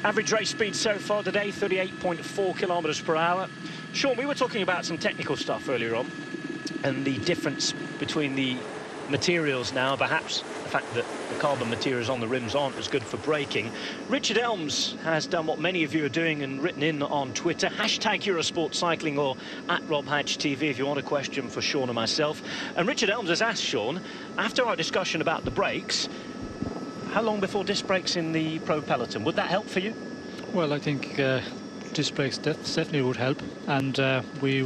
Average race speed so far today, 38.4 kilometres per hour. Sean, we were talking about some technical stuff earlier on and the difference between the materials now, perhaps the fact that the carbon materials on the rims aren't as good for braking. Richard Elms has done what many of you are doing and written in on Twitter, hashtag Eurosport Cycling or at Rob Hatch TV if you want a question for Sean and myself. And Richard Elms has asked Sean, after our discussion about the brakes, how long before disc brakes in the pro peloton? Would that help for you? Well, I think disc brakes definitely would help, and we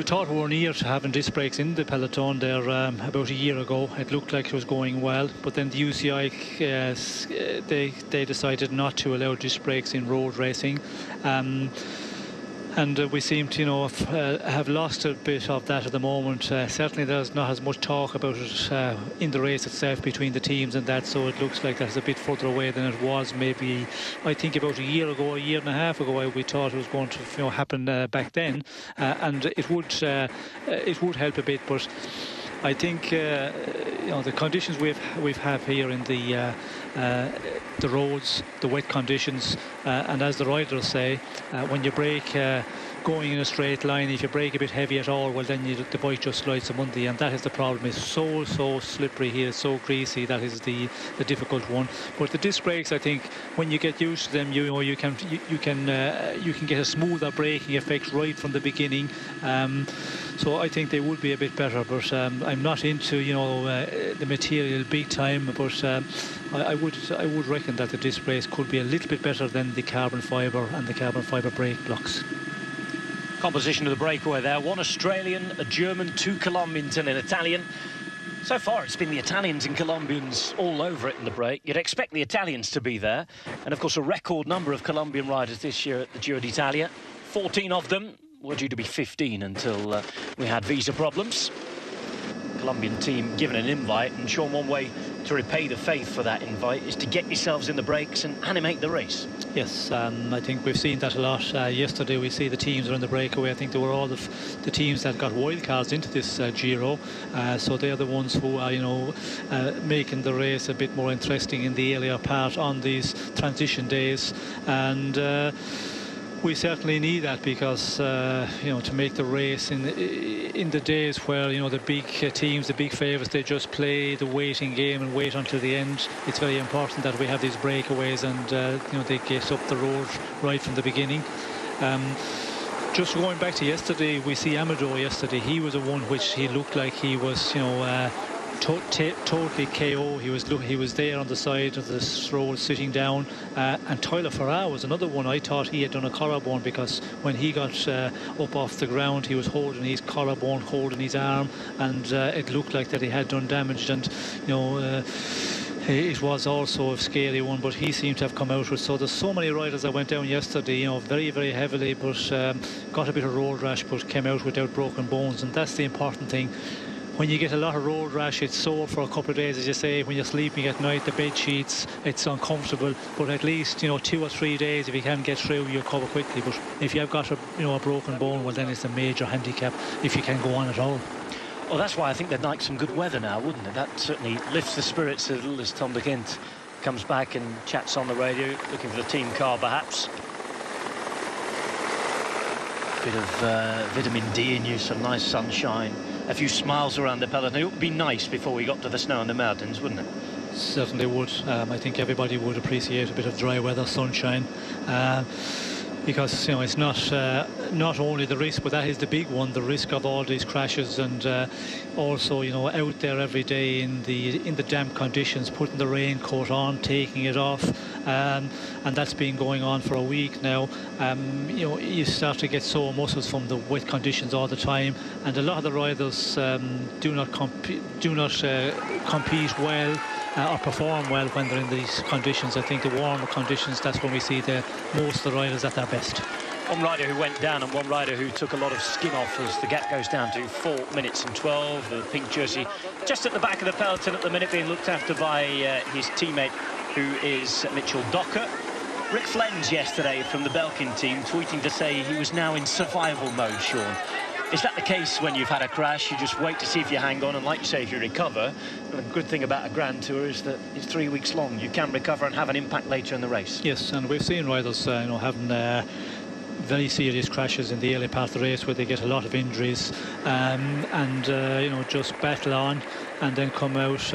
thought we were near to having disc brakes in the peloton there about a year ago. It looked like it was going well, but then the UCI they decided not to allow disc brakes in road racing, and we seem to, you know, have lost a bit of that at the moment. Certainly there's not as much talk about it in the race itself between the teams and that, so it looks like that's a bit further away than it was maybe, I think, about a year ago, a year and a half ago. We thought it was going to, you know, happen back then, and it would help a bit, but I think you know, the conditions we've have here in the roads, the wet conditions, and as the riders say, when you brake going in a straight line. If you brake a bit heavy at all, well, then the bike just slides to Monday, and that is the problem. It's so slippery here, so greasy. That is the difficult one. But the disc brakes, I think, when you get used to them, you can get a smoother braking effect right from the beginning. So I think they would be a bit better, but I'm not into the material big time, but I would reckon that the disc brakes could be a little bit better than the carbon fibre and the carbon fibre brake blocks. Composition of the breakaway there: 1 Australian, a German, 2 Colombians and an Italian. So far it's been the Italians and Colombians all over it in the break. You'd expect the Italians to be there, and of course a record number of Colombian riders this year at the Giro d'Italia. 14 of them were due to be 15 until we had visa problems. Colombian team given an invite, and Sean, one way to repay the faith for that invite is to get yourselves in the breaks and animate the race. Yes, I think we've seen that a lot. Yesterday we see the teams are in the breakaway. I think they were all the teams that got wildcards into this Giro, so they're the ones who are making the race a bit more interesting in the earlier part on these transition days, and we certainly need that, because to make the race in the days where the big teams, the big favourites, they just play the waiting game and wait until the end. It's very important that we have these breakaways, and they get up the road right from the beginning. Just going back to yesterday, we see Amador yesterday. He was the one which he looked like he was totally KO. He was there on the side of the road sitting down, and Tyler Farrar was another one. I thought he had done a collarbone, because when he got up off the ground, he was holding his collarbone, holding his arm, and it looked like that he had done damage, and it was also a scary one, but he seemed to have come out with. So there's so many riders that went down yesterday, very, very heavily, but got a bit of road rash, but came out without broken bones, and that's the important thing. When you get a lot of road rash, it's sore for a couple of days, as you say. When you're sleeping at night, the bed sheets, it's uncomfortable. But at least 2 or 3 days, if you can get through, you'll cover quickly. But if you've got a broken bone, well, then it's a major handicap if you can go on at all. Well, that's why I think they'd like some good weather now, wouldn't it? That certainly lifts the spirits a little as Tom de Kint comes back and chats on the radio, looking for the team car, perhaps. Bit of vitamin D in you, some nice sunshine, a few smiles around the peloton. It would be nice before we got to the snow in the mountains, wouldn't it? Certainly would. I think everybody would appreciate a bit of dry weather, sunshine, because it's not only the risk, but that is the big one, the risk of all these crashes, and also out there every day in the damp conditions, putting the raincoat on, taking it off, and that's been going on for a week now. You start to get sore muscles from the wet conditions all the time, and a lot of the riders do not compete well or perform well when they're in these conditions. I think the warmer conditions, that's when we see most of the riders at their best. One rider who went down and one rider who took a lot of skin off as the gap goes down to 4 minutes and 12. The pink jersey just at the back of the peloton at the minute, being looked after by his teammate, who is Mitchell Docker. Rick Flenns yesterday from the Belkin team tweeting to say he was now in survival mode, Sean. Is that the case when you've had a crash? You just wait to see if you hang on, and like you say, if you recover. The good thing about a Grand Tour is that it's 3 weeks long. You can recover and have an impact later in the race. Yes, and we've seen riders having very serious crashes in the early part of the race, where they get a lot of injuries, and just battle on and then come out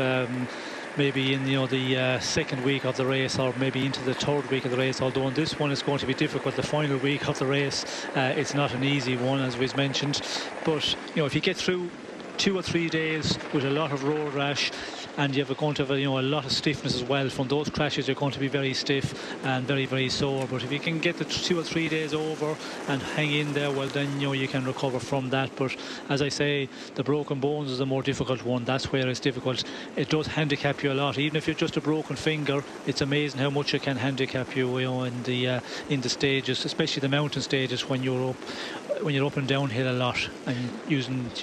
maybe in the second week of the race, or maybe into the third week of the race. Although in this one it's going to be difficult, the final week of the race, it's not an easy one, as we've mentioned. But if you get through 2 or 3 days with a lot of road rash, and you're going to have a lot of stiffness as well from those crashes, you're going to be very stiff and very, very sore. But if you can get the 2 or 3 days over and hang in there, well, then you can recover from that. But as I say, the broken bones is a more difficult one. That's where it's difficult. It does handicap you a lot. Even if you're just a broken finger, it's amazing how much it can handicap you, in the stages, especially the mountain stages, when you're up and downhill a lot and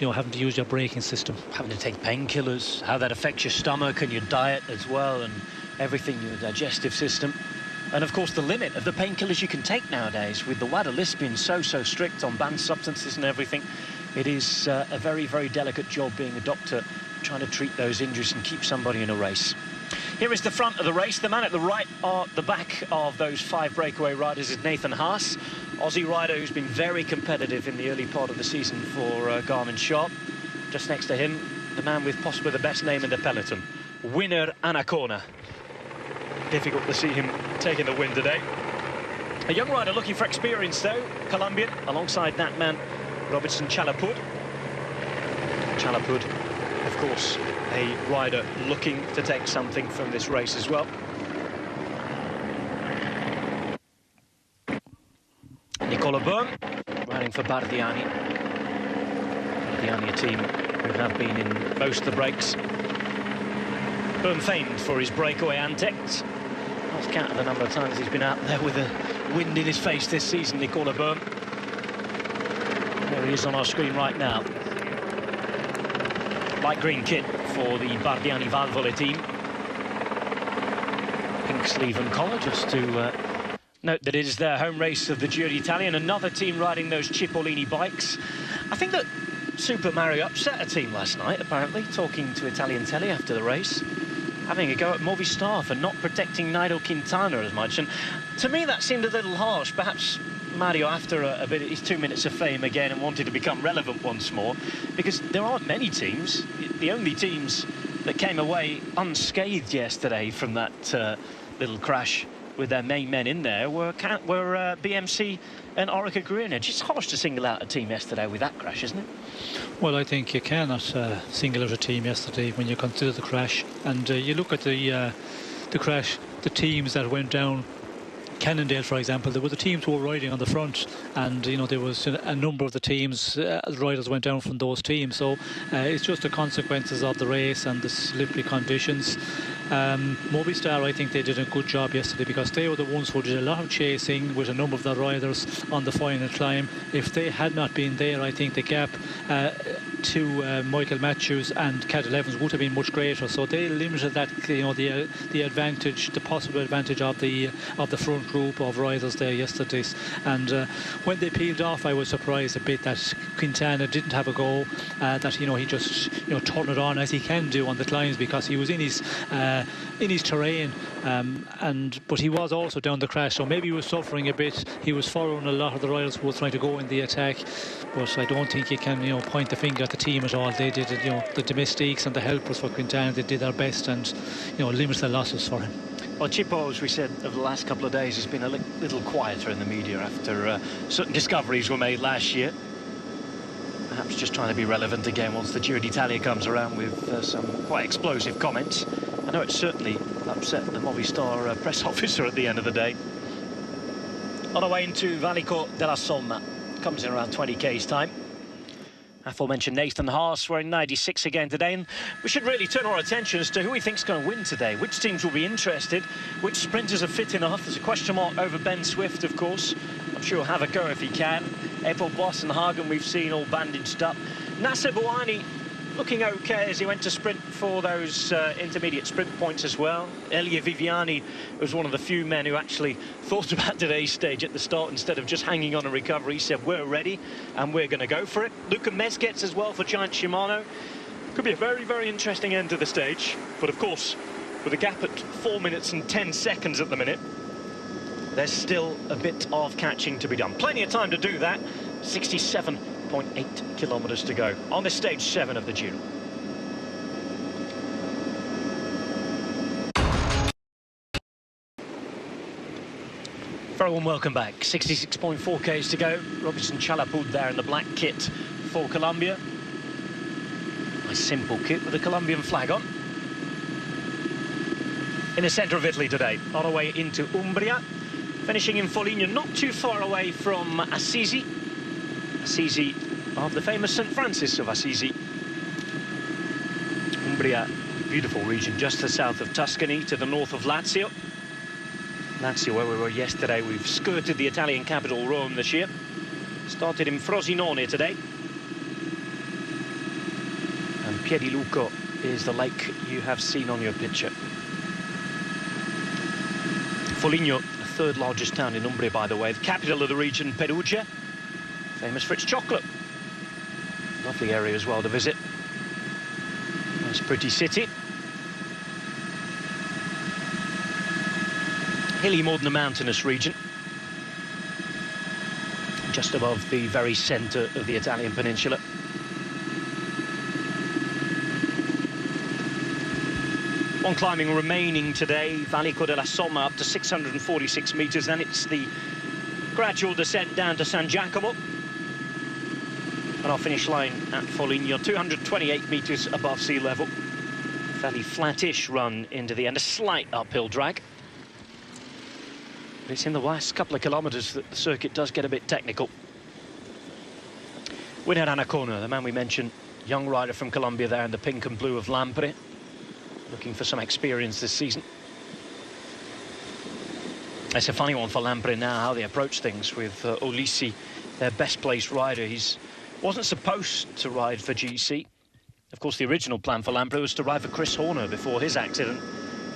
having to use your braking system, having to take painkillers, how that affects your stomach and your diet as well, and everything, your digestive system, and of course the limit of the painkillers you can take nowadays, with the WADA list being so strict on banned substances and everything. It is a very, very delicate job being a doctor, trying to treat those injuries and keep somebody in a race. Here is the front of the race. The man at the right, or the back of those 5 breakaway riders, is Nathan Haas, Aussie rider who's been very competitive in the early part of the season for Garmin Sharp. Just next to him, the man with possibly the best name in the peloton, Winner Anacona. Difficult to see him taking the win today. A young rider looking for experience though, Colombian, alongside that man, Robertson Chalapud. Chalapud, of course, a rider looking to take something from this race as well. Nicola Byrne, riding for Bardiani. Bardiani, a team who have been in most of the breaks. Byrne famed for his breakaway antics. Lost count of the number of times he's been out there with the wind in his face this season, Nicola Byrne. There he is on our screen right now. Light green kit for the Bardiani Valvole team. Pink sleeve and collar, just to note that it is their home race of the Giro d'Italia, and another team riding those Cipollini bikes. I think that Super Mario upset a team last night, apparently, talking to Italian telly after the race, having a go at Movistar for not protecting Nairo Quintana as much. And to me, that seemed a little harsh. Perhaps Mario, after a bit of his 2 minutes of fame again, and wanted to become relevant once more, because there aren't many teams. The only teams that came away unscathed yesterday from that little crash with their main men in there were BMC and Orica Greenwich. It's harsh to single out a team yesterday with that crash, isn't it? Well, I think you cannot single out a team yesterday when you consider the crash. And you look at the crash, the teams that went down. Cannondale, for example, there were the teams who were riding on the front, and you know there was a number of the teams, riders went down from those teams. So it's just the consequences of the race and the slippery conditions. Movistar, I think they did a good job yesterday, because they were the ones who did a lot of chasing with a number of the riders on the final climb. If they had not been there, I think the gap to Michael Matthews and Cadel Evans would have been much greater. So they limited that, you know, the advantage, the possible advantage of the front group of riders there yesterday. And when they peeled off, I was surprised a bit that Quintana didn't have a go, that, you know, he just, you know, turned it on as he can do on the climbs, because he was in his terrain, but he was also down the crash, so maybe he was suffering a bit. He was following a lot of the riders who were trying to go in the attack, but I don't think you can, you know, point the finger at the team at all. They did it, you know, the domestiques and the helpers for Quintana, they did their best and, you know, limit the losses for him. Well, Cipo, as we said, over the last couple of days has been a little quieter in the media after certain discoveries were made last year. Perhaps just trying to be relevant again once the Giro d'Italia comes around with some quite explosive comments. I know it certainly upset the Movistar press officer at the end of the day. On our way into Valico della Somma, comes in around 20 k's time. Aforementioned Nathan Haas wearing 96 again today, and we should really turn our attention as to who we think's going to win today, which teams will be interested, which sprinters are fit enough. There's a question mark over Ben Swift, of course. I'm sure he'll have a go if he can. Epel, Boss and Hagen we've seen all bandaged up. Nasser Bouhanni looking okay as he went to sprint for those intermediate sprint points as well. Elia Viviani was one of the few men who actually thought about today's stage at the start instead of just hanging on a recovery. He said, we're ready and we're going to go for it. Luca Mezgets as well for Giant Shimano. Could be a very, very interesting end to the stage. But of course, with a gap at 4 minutes and 10 seconds at the minute, there's still a bit of catching to be done. Plenty of time to do that. 67.8 kilometres to go on this stage 7 of the Giro. Very warm welcome back. 66.4 k's to go. Robertson Chalapud there in the black kit for Colombia. Nice simple kit with a Colombian flag on. In the centre of Italy today, on our way into Umbria, finishing in Foligno, not too far away from Assisi. Assisi of the famous St. Francis of Assisi. Umbria, beautiful region just to the south of Tuscany, to the north of Lazio. Lazio, where we were yesterday. We've skirted the Italian capital, Rome, this year. Started in Frosinone today. And Piediluco is the lake you have seen on your picture. Foligno, the third largest town in Umbria, by the way. The capital of the region, Perugia, famous for its chocolate. Lovely area as well to visit. Nice pretty city. hilly, more than a mountainous region, just above the very centre of the Italian peninsula. One climbing remaining today, Valico della Somma up to 646 metres, then it's the gradual descent down to San Giacomo. And our finish line at Foligno, 228 metres above sea level. Fairly flattish run into the end, a slight uphill drag. But it's in the last couple of kilometres that the circuit does get a bit technical. Winner Anacona, the man we mentioned, young rider from Colombia there in the pink and blue of Lampre, looking for some experience this season. It's a funny one for Lampre now, how they approach things with Ulissi, their best placed rider. He's wasn't supposed to ride for GC. Of course, the original plan for Lampre was to ride for Chris Horner before his accident,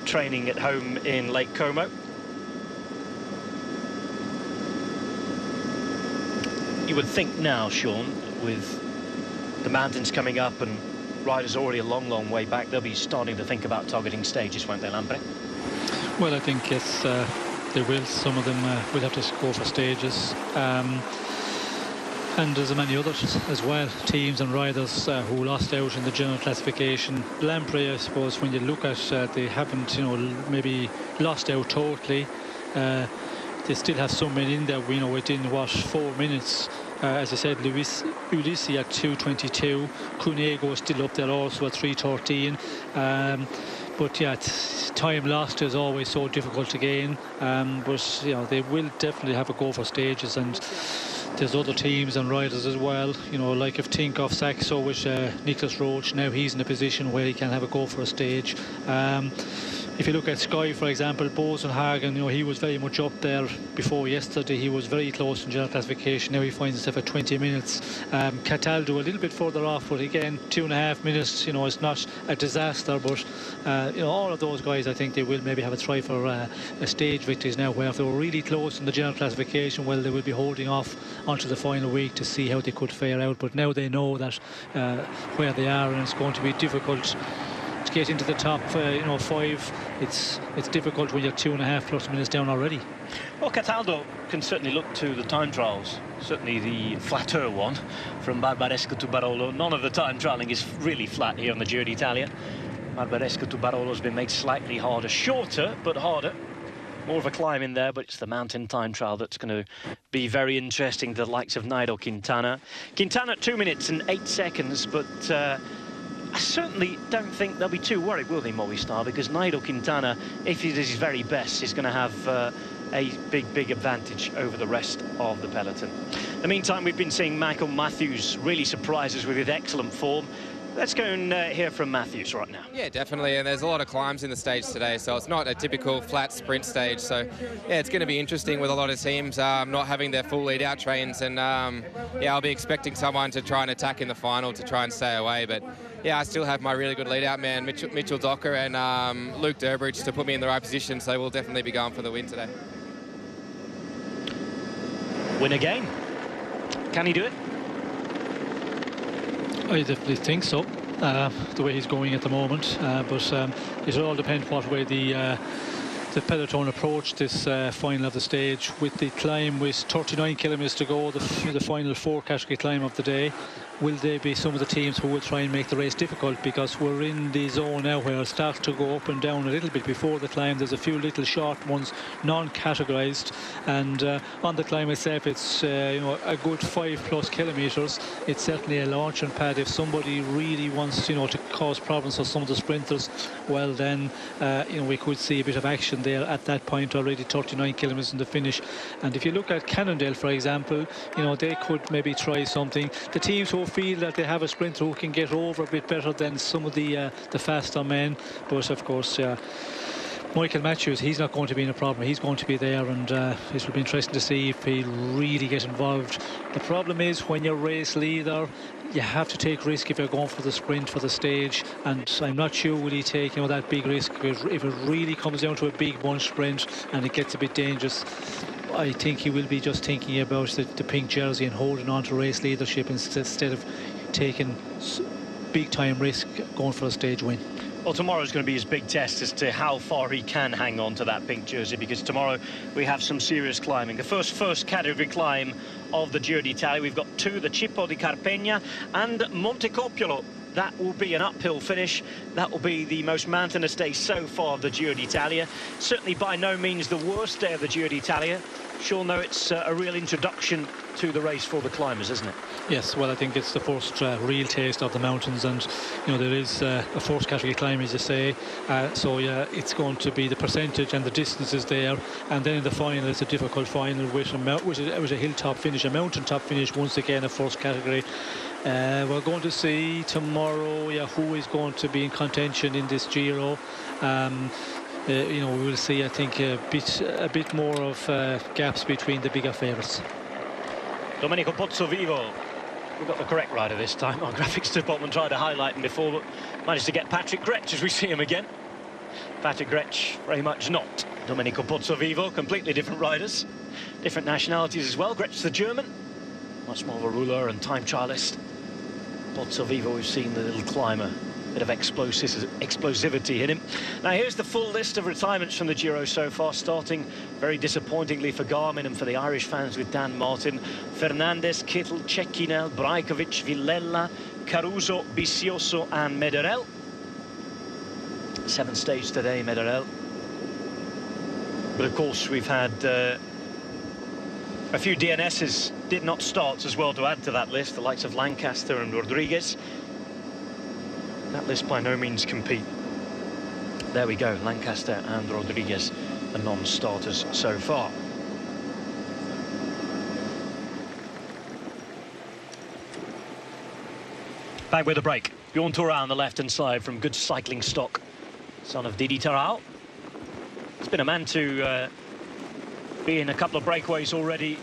training at home in Lake Como. You would think now, Sean, with the mountains coming up and riders already a long, long way back, they'll be starting to think about targeting stages, won't they, Lampre? Well, I think yes, they will. Some of them will have to go for stages. And there's many others as well, teams and riders who lost out in the general classification. Lampre, I suppose, when you look at, they haven't, you know, maybe lost out totally. They still have so many in there, you know, within, what, 4 minutes. As I said, Ulissi at 2:22, Cunego is still up there also at 3:13. But yeah, time lost is always so difficult to gain. But you know, they will definitely have a go for stages, and there's other teams and riders as well, you know, like if think of Saxo with Nicholas Roach, now he's in a position where he can have a go for a stage. If you look at Sky, for example, Bosenhagen, you know, he was very much up there before yesterday. He was very close in general classification. Now he finds himself at 20 minutes. Cataldo a little bit further off, but again, 2.5 minutes, you know, it's not a disaster. But, you know, all of those guys, I think they will maybe have a try for a stage victories now, where if they were really close in the general classification, well, they will be holding off onto the final week to see how they could fare out. But now they know that where they are, and it's going to be difficult to get into the top, you know, 5. It's difficult when you're 2.5+ minutes down already. Well, Cataldo can certainly look to the time trials, certainly the flatter one from Barbaresco to Barolo. None of the time trialing is really flat here on the Giro d'Italia. Barbaresco to Barolo has been made slightly harder, shorter but harder. More of a climb in there, but it's the mountain time trial that's going to be very interesting. The likes of Nairo Quintana. Quintana 2 minutes and 8 seconds, but I certainly don't think they'll be too worried, will they, Movistar? Because Nairo Quintana, if he does his very best, is going to have a big advantage over the rest of the peloton. In the meantime, we've been seeing Michael Matthews really surprise us with his excellent form. Let's go and hear from Matthews right now. Yeah, definitely, and there's a lot of climbs in the stage today, so it's not a typical flat sprint stage. So, yeah, it's going to be interesting with a lot of teams not having their full lead-out trains, and yeah, I'll be expecting someone to try and attack in the final to try and stay away. But yeah, I still have my really good lead-out man, Mitchell Docker, and Luke Durbridge to put me in the right position, so we'll definitely be going for the win today. Win again. Can he do it? I definitely think so, the way he's going at the moment. But it'll all depend what way the peloton approach this final of the stage. With the climb with 39 kilometres to go, the final 4-category climb of the day, will they be some of the teams who will try and make the race difficult? Because we're in the zone now where it starts to go up and down a little bit before the climb. There's a few little short ones, non-categorised, and on the climb itself, it's you know, a good 5+ kilometres. It's certainly a launching pad. If somebody really wants, you know, to cause problems for some of the sprinters, well then you know, we could see a bit of action there at that point already. 39 kilometres in the finish. And if you look at Cannondale, for example, you know, they could maybe try something. The teams who feel that they have a sprinter who can get over a bit better than some of the faster men, but of course Michael Matthews, he's not going to be in a problem. He's going to be there, and it will be interesting to see if he'll really get involved. The problem is, when you're race leader, you have to take risk if you're going for the sprint, for the stage, and I'm not sure will he take, you know, that big risk. If it really comes down to a big bunch sprint and it gets a bit dangerous, I think he will be just thinking about the pink jersey and holding on to race leadership instead of taking big time risk going for a stage win. Well, tomorrow's going to be his big test as to how far he can hang on to that pink jersey, because tomorrow we have some serious climbing. The first category climb of the Giro d'Italia. We've got two, the Cippo di Carpegna and Montecopiolo. That will be an uphill finish. That will be the most mountainous day so far of the Giro d'Italia. Certainly by no means the worst day of the Giro d'Italia. Sean, though, it's a real introduction to the race for the climbers, isn't it? Yes, well, I think it's the first real taste of the mountains, and you know there is a first category climb, as you say. So yeah, it's going to be the percentage and the distances there, and then in the final it's a difficult final with a hilltop finish, a mountaintop finish once again, a first category. We're going to see tomorrow, who is going to be in contention in this Giro. You know, we will see, I think, a bit more of gaps between the bigger favourites. Domenico Pozzovivo. We got the correct rider this time. Our graphics department tried to highlight him before, but managed to get Patrick Gretsch as we see him again. Patrick Gretsch, very much not Domenico Pozzovivo. Completely different riders, different nationalities as well. Gretsch the German, much more of a ruler and time trialist. Pozzovivo, we've seen the little climber. Bit of explosivity in him. Now here's the full list of retirements from the Giro so far, starting very disappointingly for Garmin and for the Irish fans with Dan Martin, Fernandez, Kittel, Cecchinel, Brajkovic, Villela, Caruso, Bicioso and Mederel. 7th stage today, Mederel. But of course we've had a few DNSs did not start as well to add to that list, the likes of Lancaster and Rodriguez. That list by no means compete. There we go, Lancaster and Rodriguez, the non-starters so far. Back with a break. Bjorn Torau on the left-hand side from good cycling stock, son of Didi Torau. He's been a man to be in a couple of breakaways already.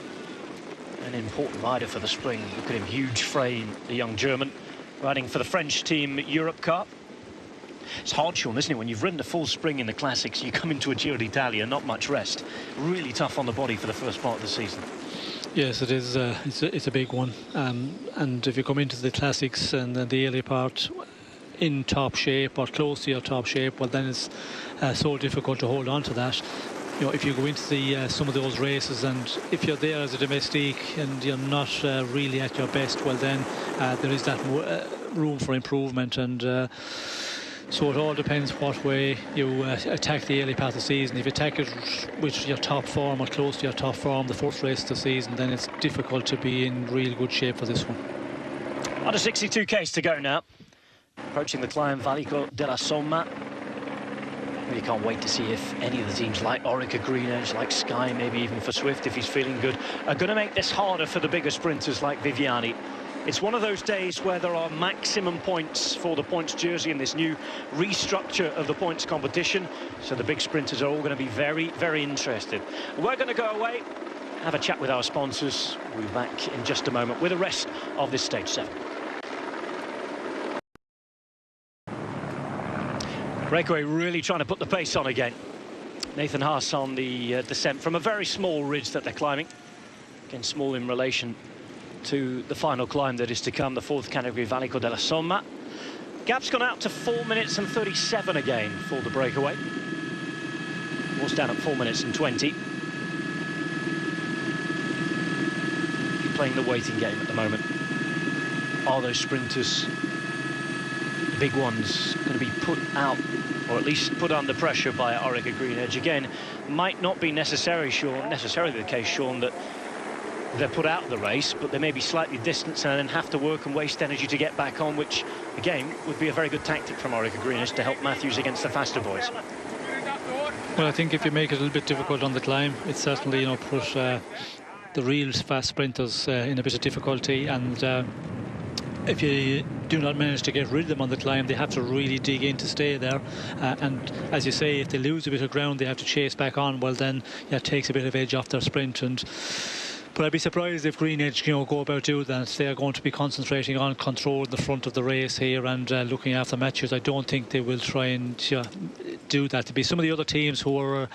An important rider for the spring. Look at him, huge frame, the young German. Riding for the French team Europe Cup. It's hard, Sean, isn't it? When you've ridden a full spring in the classics, you come into a Giro d'Italia, not much rest. Really tough on the body for the first part of the season. Yes, it is. It's a big one. And if you come into the classics and the early part in top shape or close to your top shape, well, then it's so difficult to hold on to that. You know, if you go into the some of those races, and if you're there as a domestique and you're not really at your best, well then there is that room for improvement, and so it all depends what way you attack the early part of the season. If you attack it with your top form or close to your top form the first race of the season, then it's difficult to be in real good shape for this one. Under 62 k's to go now. Approaching the climb, Valico della Somma. Really can't wait to see if any of the teams like Orica Green Edge, like Sky, maybe even for Swift, if he's feeling good, are going to make this harder for the bigger sprinters like Viviani. It's one of those days where there are maximum points for the points jersey in this new restructure of the points competition. So the big sprinters are all going to be very, very interested. We're going to go away, have a chat with our sponsors. We'll be back in just a moment with the rest of this stage 7. Breakaway really trying to put the pace on again. Nathan Haas on the descent from a very small ridge that they're climbing. Again, small in relation to the final climb that is to come, the 4th category, Valico della Somma. Gap's gone out to 4 minutes and 37 again for the breakaway. Was down at 4 minutes and 20. Keep playing the waiting game at the moment. Are those sprinters, the big ones, going to be put out, or at least put under pressure by Orica Green Edge? Again, might not be necessarily the case, Sean, that they're put out of the race, but they may be slightly distanced and then have to work and waste energy to get back on, which, again, would be a very good tactic from Orica Green Edge to help Matthews against the faster boys. Well, I think if you make it a little bit difficult on the climb, it's certainly, you know, put the real fast sprinters in a bit of difficulty, and if you do not manage to get rid of them on the climb, they have to really dig in to stay there. And as you say, if they lose a bit of ground, they have to chase back on. Well, then it takes a bit of edge off their sprint. And But I'd be surprised if Greenedge, you know, go about doing that. They are going to be concentrating on control in the front of the race here and looking after matches. I don't think they will try and do that. To be some of the other teams who are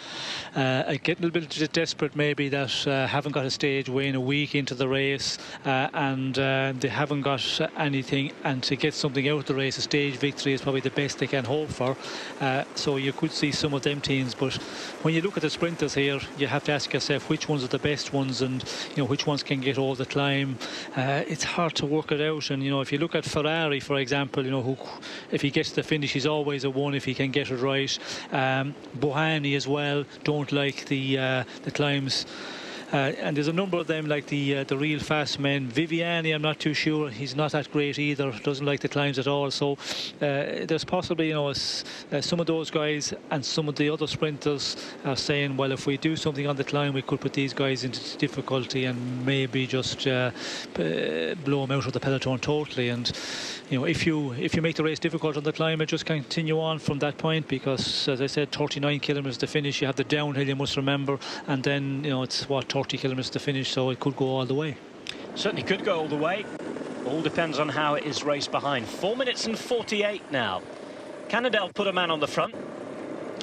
getting a little bit desperate, maybe, that haven't got a stage win a week into the race and they haven't got anything, and to get something out of the race, a stage victory is probably the best they can hope for. So you could see some of them teams, but when you look at the sprinters here, you have to ask yourself which ones are the best ones, and you know which ones can get over the climb. It's hard to work it out. And you know, if you look at Ferrari, for example, you know, who, if he gets to the finish, he's always a one if he can get it right. Bohani as well don't like the climbs. And there's a number of them, like the real fast men. Viviani, I'm not too sure. He's not that great either. Doesn't like the climbs at all. So there's possibly, you know, some of those guys and some of the other sprinters are saying, well, if we do something on the climb, we could put these guys into difficulty and maybe just blow them out of the peloton totally. And you know, if you make the race difficult on the climb, it just continue on from that point, because, as I said, 39 kilometres to finish. You have the downhill, you must remember, and then, you know, it's what, 30 kilometres to finish, so it could go all the way. Certainly could go all the way. All depends on how it is raced behind. 4 minutes and 48 now. Cannondale put a man on the front.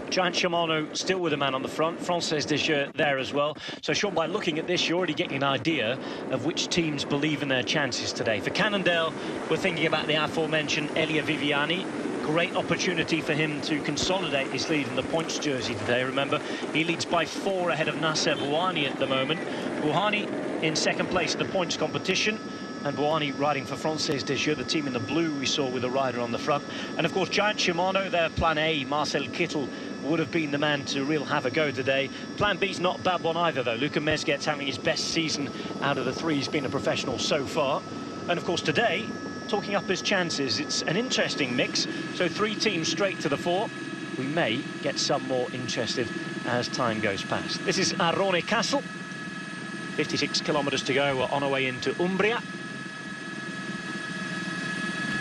Giant Shimano still with a man on the front. Frances Desjeux there as well. So, Sean, by looking at this, you're already getting an idea of which teams believe in their chances today. For Cannondale, we're thinking about the aforementioned Elia Viviani. Great opportunity for him to consolidate his lead in the points jersey today. Remember, he leads by 4 ahead of Nasser Bouhanni at the moment. Bouhanni in second place in the points competition, and Bouhanni riding for Frances Desjeux, the team in the blue we saw with a rider on the front. And of course, Giant Shimano, their plan A, Marcel Kittel, would have been the man to really have a go today. Plan B's not a bad one either, though. Luca Mezget's having his best season out of the 3 he's been a professional so far. And of course, today, talking up his chances, it's an interesting mix. So 3 teams straight to the fore. We may get some more interested as time goes past. This is Arrone Castle. 56 kilometres to go. We're on our way into Umbria.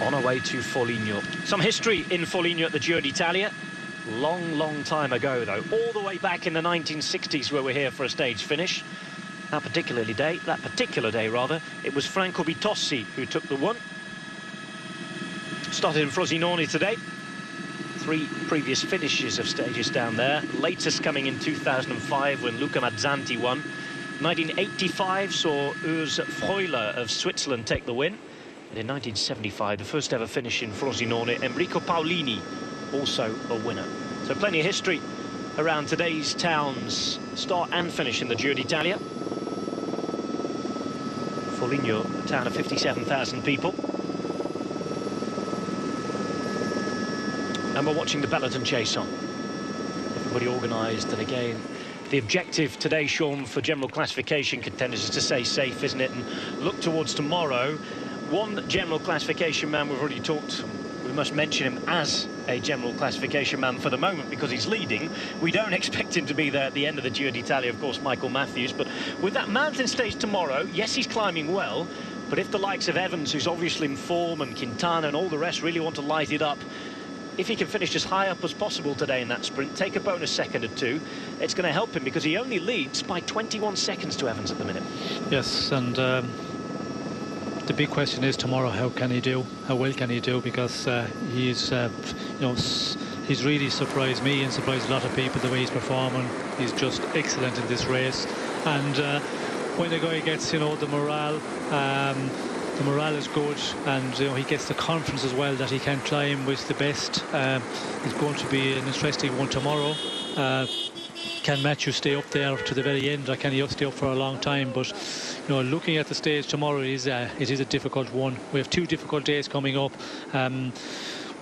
On our way to Foligno. Some history in Foligno at the Giro d'Italia. Long time ago, though. All the way back in the 1960s, where we're here for a stage finish. That particular day, it was Franco Vitossi who took the one. Started in Frosinone today. 3 previous finishes of stages down there. Latest coming in 2005 when Luca Mazzanti won. 1985 saw Urs Freuler of Switzerland take the win. And in 1975, the first ever finish in Frosinone, Enrico Paolini, also a winner. So plenty of history around today's town's start and finish in the Giro d'Italia. Foligno, a town of 57,000 people. And we're watching the peloton chase on. Everybody organised, and again, the objective today, Sean, for general classification contenders is to stay safe, isn't it? And look towards tomorrow. One general classification man we've already talked, we must mention him as a general classification man for the moment because he's leading. We don't expect him to be there at the end of the Giro d'Italia, of course, Michael Matthews. But with that mountain stage tomorrow, yes, he's climbing well, but if the likes of Evans, who's obviously in form, and Quintana and all the rest really want to light it up, if he can finish as high up as possible today in that sprint, take a bonus second or 2, it's going to help him because he only leads by 21 seconds to Evans at the minute. Yes, and the big question is tomorrow, how can he do? How well can he do? Because he's, you know, he's really surprised me and surprised a lot of people the way he's performing. He's just excellent in this race. And when the guy gets, you know, the morale is good, and you know, he gets the confidence as well that he can climb with the best. It's going to be an interesting one tomorrow. Can Matthew stay up there to the very end, or can he stay up for a long time? But you know, looking at the stage tomorrow, it is a difficult one. We have 2 difficult days coming up.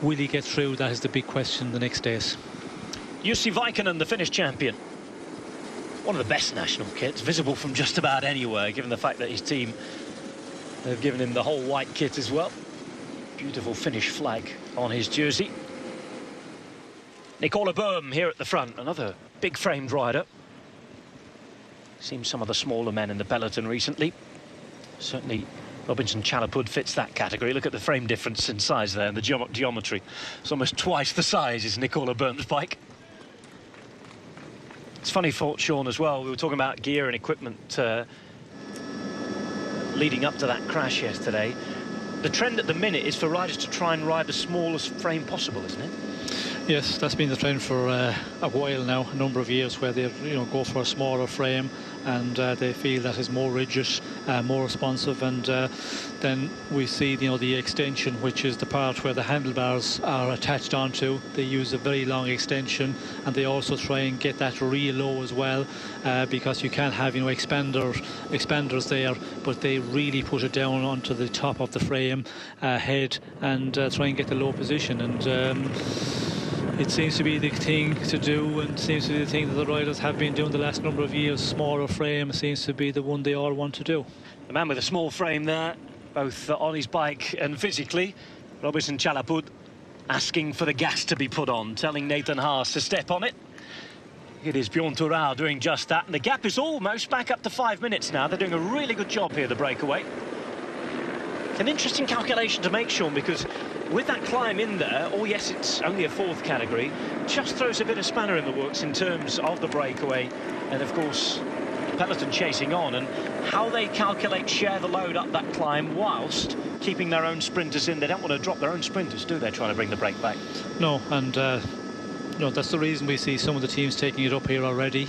Will he get through? That is the big question the next days. Jussi Väikkönen, the Finnish champion. One of the best national kits, visible from just about anywhere, given the fact that his team have given him the whole white kit as well. Beautiful Finnish flag on his jersey. Nicola Böhm here at the front, another big framed rider. Seen some of the smaller men in the peloton recently. Certainly Robinson Chalapud fits that category. Look at the frame difference in size there and the geometry. It's almost twice the size is Nicola Böhm's bike. It's funny for Sean as well, we were talking about gear and equipment leading up to that crash yesterday. The trend at the minute is for riders to try and ride the smallest frame possible, isn't it? Yes, that's been the trend for a while now, a number of years, where they go for a smaller frame, and they feel that is more rigid, more responsive, and then we see the extension, which is the part where the handlebars are attached onto. They use a very long extension, and they also try and get that real low as well, because you can't have expanders there, but they really put it down onto the top of the frame head and try and get the low position. And it seems to be the thing to do, and seems to be the thing that the riders have been doing the last number of years. Smaller frame seems to be the one they all want to do. The man with a small frame there, both on his bike and physically, Robinson Chalapud, asking for the gas to be put on, telling Nathan Haas to step on it. It is Bjorn Thorau doing just that, and the gap is almost back up to 5 minutes now. They're doing a really good job here, the Breakaway. It's an interesting calculation to make, Sean, because with that climb in there, oh yes, it's only a 4th category, just throws a bit of spanner in the works in terms of the Breakaway, and of course peloton chasing on, and how they share the load up that climb whilst keeping their own sprinters in. They don't want to drop their own sprinters, do they, trying to bring the break back? No, and that's the reason we see some of the teams taking it up here already.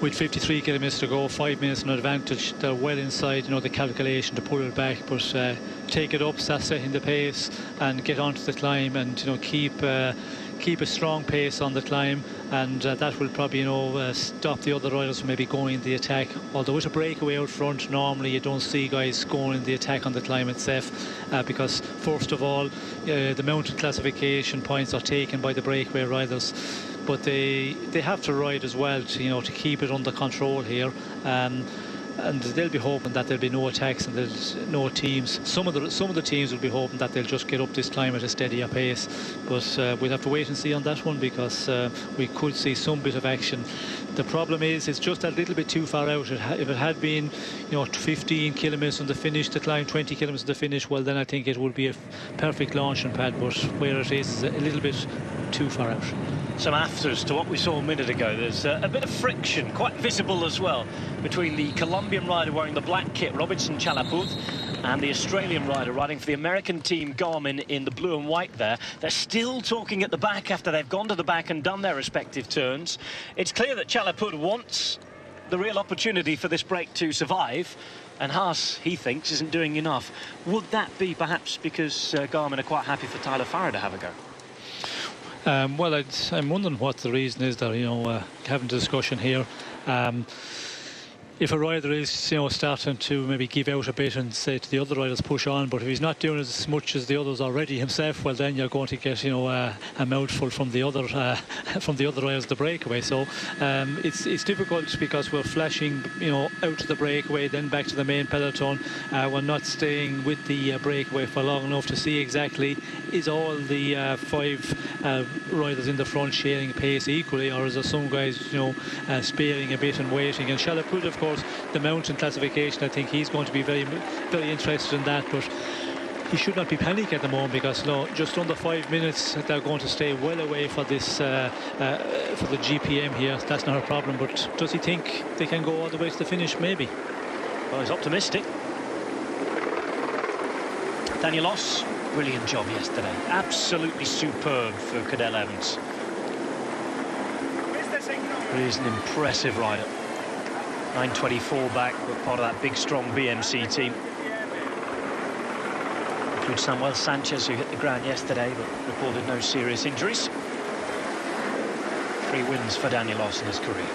With 53 kilometres to go, 5 minutes an advantage, they're well inside the calculation to pull it back, but take it up, start setting the pace and get onto the climb, and keep a strong pace on the climb, and that will probably stop the other riders from maybe going in the attack. Although with a Breakaway out front, normally you don't see guys going in the attack on the climb itself, because first of all the mountain classification points are taken by the Breakaway riders, but they have to ride as well to keep it under control here. And they'll be hoping that there'll be no attacks and there's no teams. Some of the teams will be hoping that they'll just get up this climb at a steadier pace, but we'll have to wait and see on that one, because we could see some bit of action. The problem is it's just a little bit too far out. If it had been 15 kilometres on the finish, the climb 20 kilometres on the finish, well then I think it would be a perfect launching pad, but where it is a little bit too far out. Some afters to what we saw a minute ago. There's a bit of friction, quite visible as well, between the Colombian rider wearing the black kit, Robinson Chalapud, and the Australian rider riding for the American team, Garmin, in the blue and white there. They're still talking at the back after they've gone to the back and done their respective turns. It's clear that Chalapud wants the real opportunity for this break to survive, and Haas, he thinks, isn't doing enough. Would that be perhaps because Garmin are quite happy for Tyler Farrar to have a go? Well, I'm wondering what the reason is there, having a discussion here. If a rider is, starting to maybe give out a bit and say to the other riders push on, but if he's not doing as much as the others already himself, well then you're going to get, a mouthful from the other riders, the Breakaway. So it's difficult because we're flashing, out to the Breakaway, then back to the main peloton. We're not staying with the Breakaway for long enough to see exactly is all the 5 riders in the front sharing pace equally, or is there some guys, sparing a bit and waiting. And Chalapud, of course, the mountain classification, I think he's going to be very, very interested in that, but he should not be panicking at the moment, because just under 5 minutes they're going to stay well away for this for the GPM here. That's not a problem, but does he think they can go all the way to the finish? Maybe. Well, he's optimistic. Daniel Oss, brilliant job yesterday, absolutely superb for Cadel Evans. He's an impressive rider. 9:24 back, but part of that big, strong BMC team. Includes Samuel Sanchez, who hit the ground yesterday, but reported no serious injuries. 3 wins for Daniel Oss in his career.